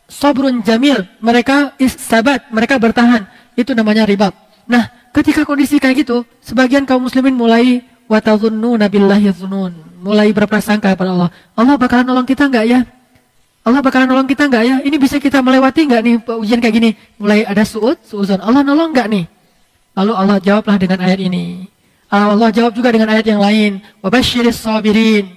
sabrun jamil, mereka sabat, mereka bertahan, itu namanya ribat. Nah, ketika kondisi kayak gitu, sebagian kaum muslimin mulai watadhunnuna billahi dzunun, mulai berprasangka kepada Allah. Allah bakalan nolong kita enggak ya? Allah bakalan nolong kita enggak ya? Ini bisa kita melewati enggak nih ujian kayak gini? Mulai ada suudzon. Allah nolong enggak nih? Lalu Allah jawablah dengan ayat ini. Allah jawab juga dengan ayat yang lain. Wabasyiris sabirin.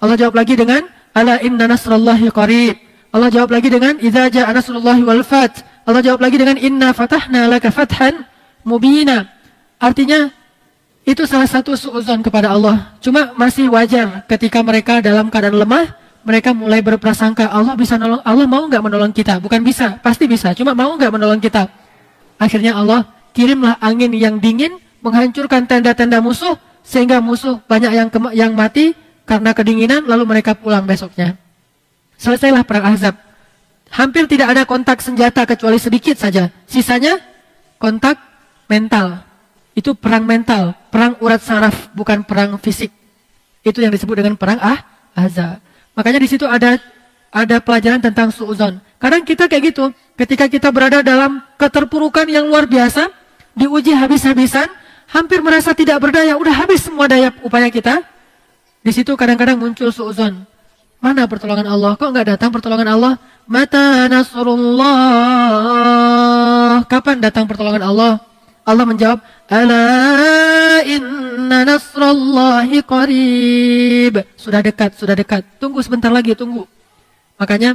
Allah jawab lagi dengan ala inna nasrallahi qarib. Allah jawab lagi dengan idza jaa nasrullahi wal fath. Allah jawab lagi dengan inna fatahna laka fathan mubina. Artinya itu salah satu suudzon kepada Allah. Cuma masih wajar ketika mereka dalam keadaan lemah, mereka mulai berprasangka Allah bisa nolong. Allah mau nggak menolong kita? Bukan bisa, pasti bisa. Cuma mau nggak menolong kita? Akhirnya Allah kirimlah angin yang dingin menghancurkan tenda-tenda musuh sehingga musuh banyak yang mati karena kedinginan, lalu mereka pulang besoknya. Selesailah perang Ahzab. Hampir tidak ada kontak senjata kecuali sedikit saja. Sisanya kontak mental. Itu perang mental, perang urat saraf, bukan perang fisik. Itu yang disebut dengan perang Ahzab. Makanya di situ ada pelajaran tentang suudzon. Kadang kita kayak gitu, ketika kita berada dalam keterpurukan yang luar biasa, diuji habis-habisan, hampir merasa tidak berdaya, udah habis semua daya upaya kita. Di situ kadang-kadang muncul suudzon. Mana pertolongan Allah? Kok nggak datang pertolongan Allah? Mata nasrullah. Kapan datang pertolongan Allah? Allah menjawab, ala inna nasrallahi qarib. Sudah dekat, sudah dekat. Tunggu sebentar lagi, tunggu. Makanya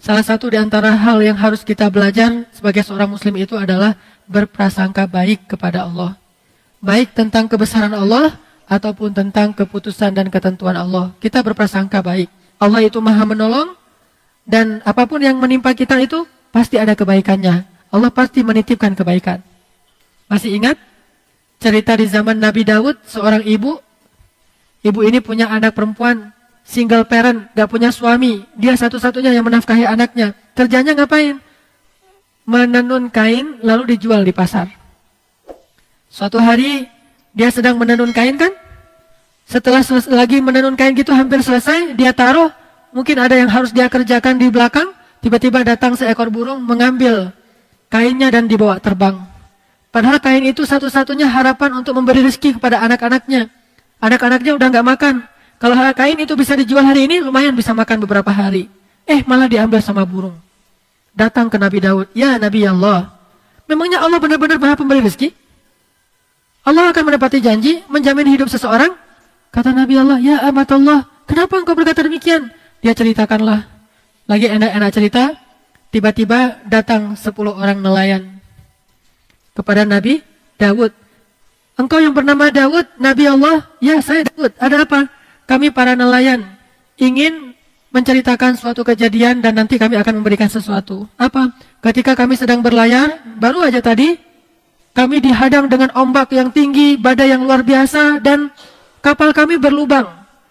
salah satu di antara hal yang harus kita belajar sebagai seorang muslim itu adalah berprasangka baik kepada Allah. Baik tentang kebesaran Allah ataupun tentang keputusan dan ketentuan Allah. Kita berprasangka baik. Allah itu Maha menolong dan apapun yang menimpa kita itu pasti ada kebaikannya. Allah pasti menitipkan kebaikan. Masih ingat cerita di zaman Nabi Daud, seorang ibu. Ibu ini punya anak perempuan, single parent, gak punya suami. Dia satu-satunya yang menafkahi anaknya. Kerjanya ngapain? Menenun kain lalu dijual di pasar. Suatu hari dia sedang menenun kain kan? Setelah lagi menenun kain gitu hampir selesai, dia taruh. Mungkin ada yang harus dia kerjakan di belakang. Tiba-tiba datang seekor burung mengambil kainnya dan dibawa terbang. Padahal kain itu satu-satunya harapan untuk memberi rezeki kepada anak-anaknya. Anak-anaknya udah gak makan. Kalau kain itu bisa dijual hari ini, lumayan bisa makan beberapa hari. Malah diambil sama burung. Datang ke Nabi Daud, ya Nabi Allah, memangnya Allah benar-benar Maha pemberi rezeki? Allah akan menepati janji, menjamin hidup seseorang? Kata Nabi Allah, ya amatullah, kenapa engkau berkata demikian? Dia ceritakanlah. Lagi enak-enak cerita, tiba-tiba datang 10 orang nelayan kepada Nabi Daud. Engkau yang bernama Daud, Nabi Allah? Ya, saya Daud. Ada apa? Kami para nelayan ingin menceritakan suatu kejadian dan nanti kami akan memberikan sesuatu. Apa? Ketika kami sedang berlayar, baru aja tadi, kami dihadang dengan ombak yang tinggi, badai yang luar biasa, dan kapal kami berlubang.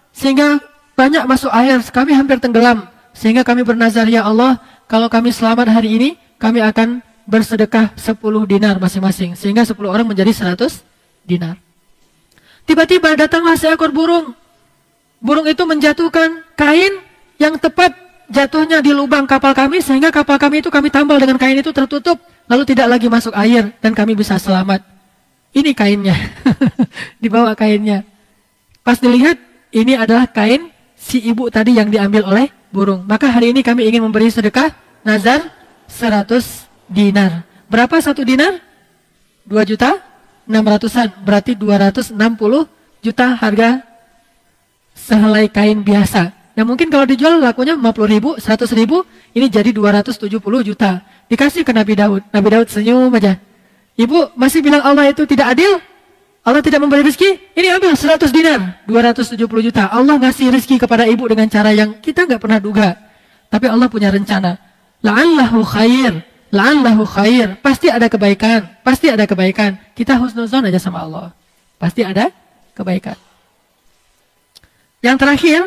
Sehingga banyak masuk air, kami hampir tenggelam. Sehingga kami bernazar, ya Allah, kalau kami selamat hari ini, kami akan bersedekah 10 dinar masing-masing. Sehingga 10 orang menjadi 100 dinar. Tiba-tiba datanglah seekor burung. Burung itu menjatuhkan kain yang tepat jatuhnya di lubang kapal kami, sehingga kapal kami itu kami tambal dengan kain itu tertutup, lalu tidak lagi masuk air, dan kami bisa selamat. Ini kainnya. Dibawa kainnya. Pas dilihat, ini adalah kain si ibu tadi yang diambil oleh burung. Maka hari ini kami ingin memberi sedekah nazar 100 dinar. Berapa 1 dinar? 2.600.000-an. Berarti 260 juta harga sehelai kain biasa. Nah mungkin kalau dijual lakunya 50.000, 100.000, ini jadi 270 juta. Dikasih ke Nabi Daud. Nabi Daud senyum aja. Ibu masih bilang Allah itu tidak adil? Allah tidak memberi rezeki? Ini ambil 100 dinar, 270 juta. Allah ngasih rezeki kepada ibu dengan cara yang kita nggak pernah duga. Tapi Allah punya rencana. La'allahu khair, la'allahu khair. Pasti ada kebaikan, pasti ada kebaikan. Kita husnuzon aja sama Allah. Pasti ada kebaikan. Yang terakhir,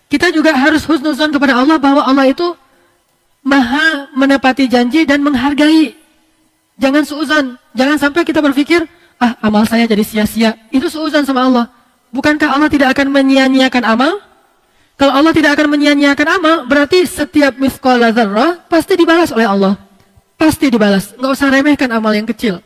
kita juga harus husnuzon kepada Allah bahwa Allah itu Maha menepati janji dan menghargai. Jangan suuzon. Jangan sampai kita berpikir, amal saya jadi sia-sia. Itu suuzon sama Allah. Bukankah Allah tidak akan menyia-nyiakan amal? Kalau Allah tidak akan menyia-nyiakan amal, berarti setiap mithqala dzarrah pasti dibalas oleh Allah. Pasti dibalas. Nggak usah remehkan amal yang kecil.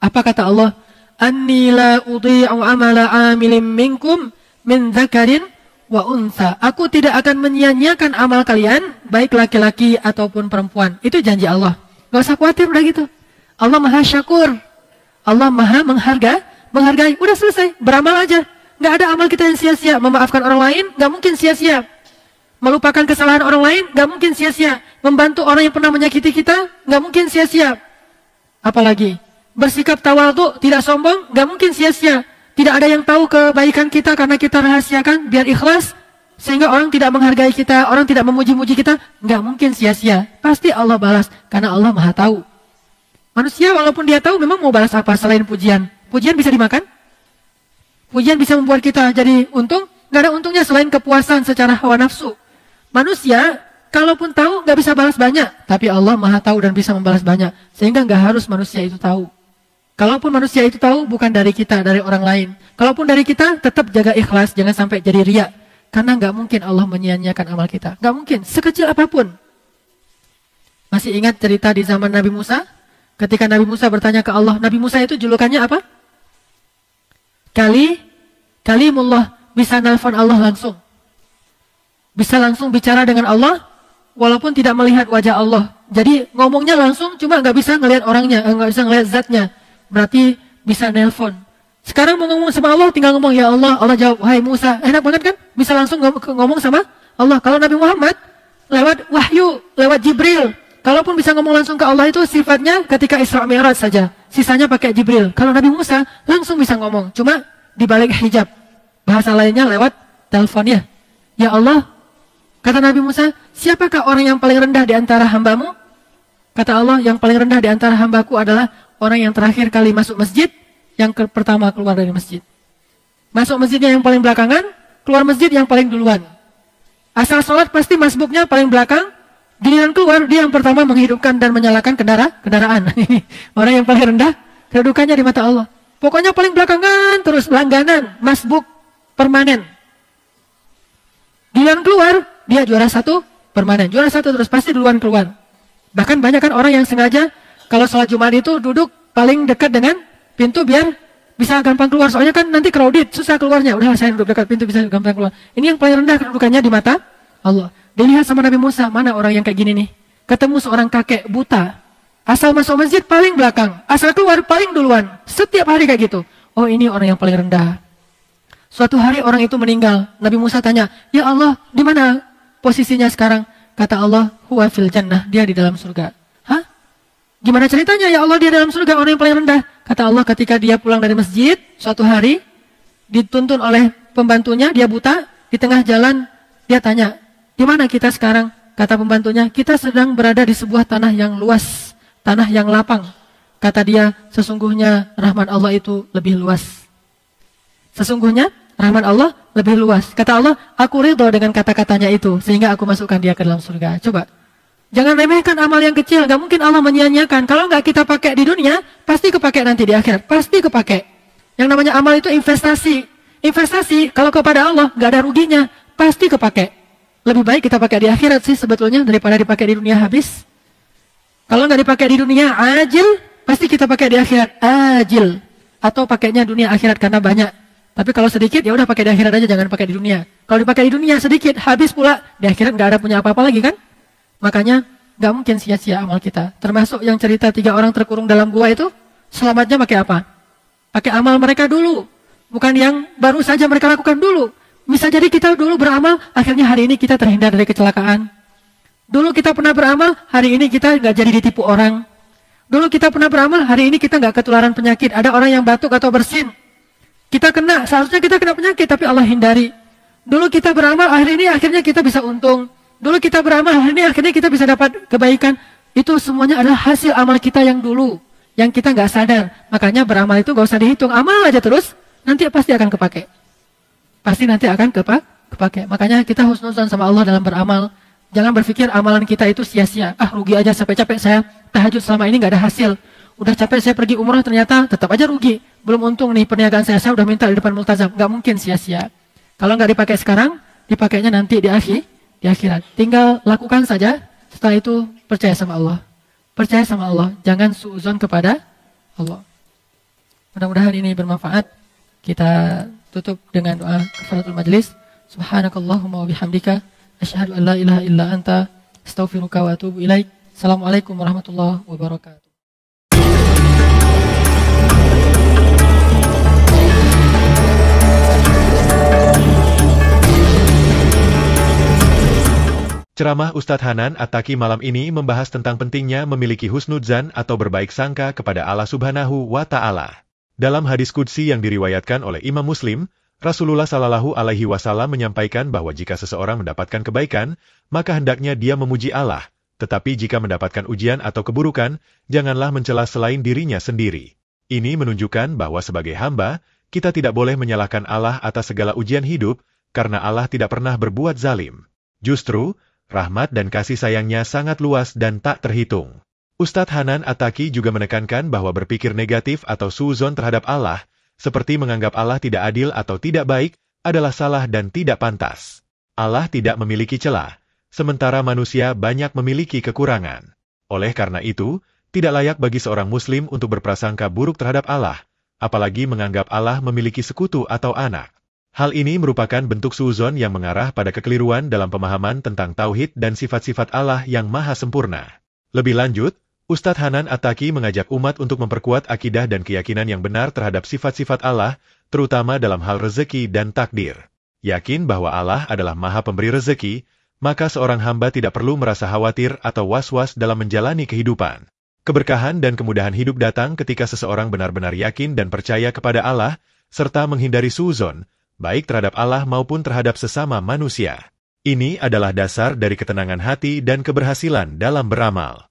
Apa kata Allah? Anni la udhi'u amala amilin minkum min dzakarin wa untha. Aku tidak akan menyia-nyiakan amal kalian, baik laki-laki ataupun perempuan. Itu janji Allah. Gak usah khawatir udah gitu. Allah Maha Syakur. Allah Maha menghargai. Udah selesai, beramal aja. Gak ada amal kita yang sia-sia. Memaafkan orang lain, gak mungkin sia-sia. Melupakan kesalahan orang lain, gak mungkin sia-sia. Membantu orang yang pernah menyakiti kita, gak mungkin sia-sia. Apalagi, bersikap tawadhu, tidak sombong, gak mungkin sia-sia. Tidak ada yang tahu kebaikan kita karena kita rahasiakan biar ikhlas. Sehingga orang tidak menghargai kita, orang tidak memuji-muji kita. Nggak mungkin sia-sia. Pasti Allah balas. Karena Allah Maha tahu. Manusia walaupun dia tahu memang mau balas apa selain pujian. Pujian bisa dimakan? Pujian bisa membuat kita jadi untung? Nggak ada untungnya selain kepuasan secara hawa nafsu. Manusia kalaupun tahu nggak bisa balas banyak. Tapi Allah Maha tahu dan bisa membalas banyak. Sehingga nggak harus manusia itu tahu. Kalaupun manusia itu tahu, bukan dari kita, dari orang lain. Kalaupun dari kita, tetap jaga ikhlas, jangan sampai jadi riya. Karena nggak mungkin Allah menyia-nyiakan amal kita. Nggak mungkin, sekecil apapun. Masih ingat cerita di zaman Nabi Musa? Ketika Nabi Musa bertanya ke Allah, Nabi Musa itu julukannya apa? Kalimullah, bisa nelfon Allah langsung. Bisa langsung bicara dengan Allah, walaupun tidak melihat wajah Allah. Jadi ngomongnya langsung, cuma nggak bisa ngelihat orangnya, nggak bisa ngelihat zatnya. Berarti bisa nelpon. Sekarang mau ngomong sama Allah, tinggal ngomong, ya Allah. Allah jawab, wahai Musa. Enak banget kan? Bisa langsung ngomong sama Allah. Kalau Nabi Muhammad, lewat wahyu, lewat Jibril. Kalaupun bisa ngomong langsung ke Allah itu sifatnya ketika Isra Mi'raj saja. Sisanya pakai Jibril. Kalau Nabi Musa, langsung bisa ngomong. Cuma di balik hijab. Bahasa lainnya lewat teleponnya. Ya Allah, kata Nabi Musa, siapakah orang yang paling rendah di antara hambamu? Kata Allah, yang paling rendah di antara hambaku adalah orang yang terakhir kali masuk masjid, yang pertama keluar dari masjid. Masuk masjidnya yang paling belakangan, keluar masjid yang paling duluan. Asal sholat pasti masbuknya paling belakang, giliran keluar dia yang pertama menghidupkan dan menyalakan kendaraan. Orang yang paling rendah kedudukannya di mata Allah. Pokoknya paling belakangan terus, langganan, masbuk, permanen. Giliran keluar, dia juara satu, permanen. Juara satu terus, pasti duluan keluar. Bahkan banyak kan orang yang sengaja kalau sholat Jumat itu duduk paling dekat dengan pintu biar bisa gampang keluar. Soalnya kan nanti crowded, susah keluarnya. Udah saya duduk dekat pintu bisa gampang keluar. Ini yang paling rendah kedudukannya di mata Allah. Dilihat sama Nabi Musa, mana orang yang kayak gini nih? Ketemu seorang kakek buta. Asal masuk masjid paling belakang, asal keluar paling duluan. Setiap hari kayak gitu. Oh, ini orang yang paling rendah. Suatu hari orang itu meninggal. Nabi Musa tanya, ya Allah, di mana posisinya sekarang? Kata Allah, huwa fil jannah, dia di dalam surga. Hah? Gimana ceritanya ya Allah dia dalam surga, orang yang paling rendah? Kata Allah, ketika dia pulang dari masjid, suatu hari, dituntun oleh pembantunya, dia buta, di tengah jalan, dia tanya, di mana kita sekarang? Kata pembantunya, kita sedang berada di sebuah tanah yang luas, tanah yang lapang. Kata dia, sesungguhnya rahmat Allah itu lebih luas. Sesungguhnya rahmat Allah lebih luas. Kata Allah, aku ridho dengan kata-katanya itu, sehingga aku masukkan dia ke dalam surga. Coba, jangan remehkan amal yang kecil. Gak mungkin Allah menyia-nyiakan. Kalau nggak kita pakai di dunia, pasti kepake nanti di akhirat. Pasti kepake. Yang namanya amal itu investasi. Investasi, kalau kepada Allah, nggak ada ruginya. Pasti kepake. Lebih baik kita pakai di akhirat sih sebetulnya, daripada dipakai di dunia habis. Kalau nggak dipakai di dunia ajil, pasti kita pakai di akhirat ajil. Atau pakainya dunia akhirat karena banyak. Tapi kalau sedikit, ya udah pakai di akhirat aja, jangan pakai di dunia. Kalau dipakai di dunia sedikit, habis pula. Di akhirat nggak ada punya apa-apa lagi kan? Makanya nggak mungkin sia-sia amal kita. Termasuk yang cerita 3 orang terkurung dalam gua itu, selamatnya pakai apa? Pakai amal mereka dulu. Bukan yang baru saja mereka lakukan dulu. Bisa jadi kita dulu beramal, akhirnya hari ini kita terhindar dari kecelakaan. Dulu kita pernah beramal, hari ini kita nggak jadi ditipu orang. Dulu kita pernah beramal, hari ini kita nggak ketularan penyakit. Ada orang yang batuk atau bersin. Kita kena, seharusnya kita kena penyakit, tapi Allah hindari. Dulu kita beramal, hari ini akhirnya kita bisa untung. Dulu kita beramal, hari ini akhirnya kita bisa dapat kebaikan. Itu semuanya adalah hasil amal kita yang dulu, yang kita nggak sadar. Makanya beramal itu nggak usah dihitung, amal aja terus, nanti pasti akan kepake. Pasti nanti akan kepake. Makanya kita husnuzan sama Allah dalam beramal. Jangan berpikir amalan kita itu sia-sia. Ah, rugi aja, capek-capek saya tahajud selama ini nggak ada hasil. Udah capek saya pergi umrah, ternyata tetap aja rugi. Belum untung nih perniagaan saya udah minta di depan multazam. Nggak mungkin sia-sia. Kalau nggak dipakai sekarang, dipakainya nanti di akhirat. Tinggal lakukan saja. Setelah itu percaya sama Allah. Percaya sama Allah. Jangan suuzon kepada Allah. Mudah-mudahan ini bermanfaat. Kita tutup dengan doa kafaratul majlis. Subhanakallahumma wa bihamdika asyhadu an la ilaha illa anta astaghfiruka wa atubu ilaik. Assalamualaikum warahmatullahi wabarakatuh. Ceramah Ustadz Hanan At-Taqi malam ini membahas tentang pentingnya memiliki husnudzan atau berbaik sangka kepada Allah Subhanahu wa Ta'ala. Dalam hadis qudsi yang diriwayatkan oleh Imam Muslim, Rasulullah Shallallahu Alaihi Wasallam menyampaikan bahwa jika seseorang mendapatkan kebaikan, maka hendaknya dia memuji Allah. Tetapi jika mendapatkan ujian atau keburukan, janganlah mencela selain dirinya sendiri. Ini menunjukkan bahwa sebagai hamba, kita tidak boleh menyalahkan Allah atas segala ujian hidup, karena Allah tidak pernah berbuat zalim. Justru, rahmat dan kasih sayangnya sangat luas dan tak terhitung. Ustadz Hanan At-Taqi juga menekankan bahwa berpikir negatif atau suuzon terhadap Allah, seperti menganggap Allah tidak adil atau tidak baik, adalah salah dan tidak pantas. Allah tidak memiliki celah, sementara manusia banyak memiliki kekurangan. Oleh karena itu, tidak layak bagi seorang muslim untuk berprasangka buruk terhadap Allah, apalagi menganggap Allah memiliki sekutu atau anak. Hal ini merupakan bentuk suuzon yang mengarah pada kekeliruan dalam pemahaman tentang tauhid dan sifat-sifat Allah yang maha sempurna. Lebih lanjut, Ustadz Hanan At-Taki mengajak umat untuk memperkuat akidah dan keyakinan yang benar terhadap sifat-sifat Allah, terutama dalam hal rezeki dan takdir. Yakin bahwa Allah adalah Maha Pemberi rezeki, maka seorang hamba tidak perlu merasa khawatir atau was-was dalam menjalani kehidupan. Keberkahan dan kemudahan hidup datang ketika seseorang benar-benar yakin dan percaya kepada Allah, serta menghindari suuzon, baik terhadap Allah maupun terhadap sesama manusia. Ini adalah dasar dari ketenangan hati dan keberhasilan dalam beramal.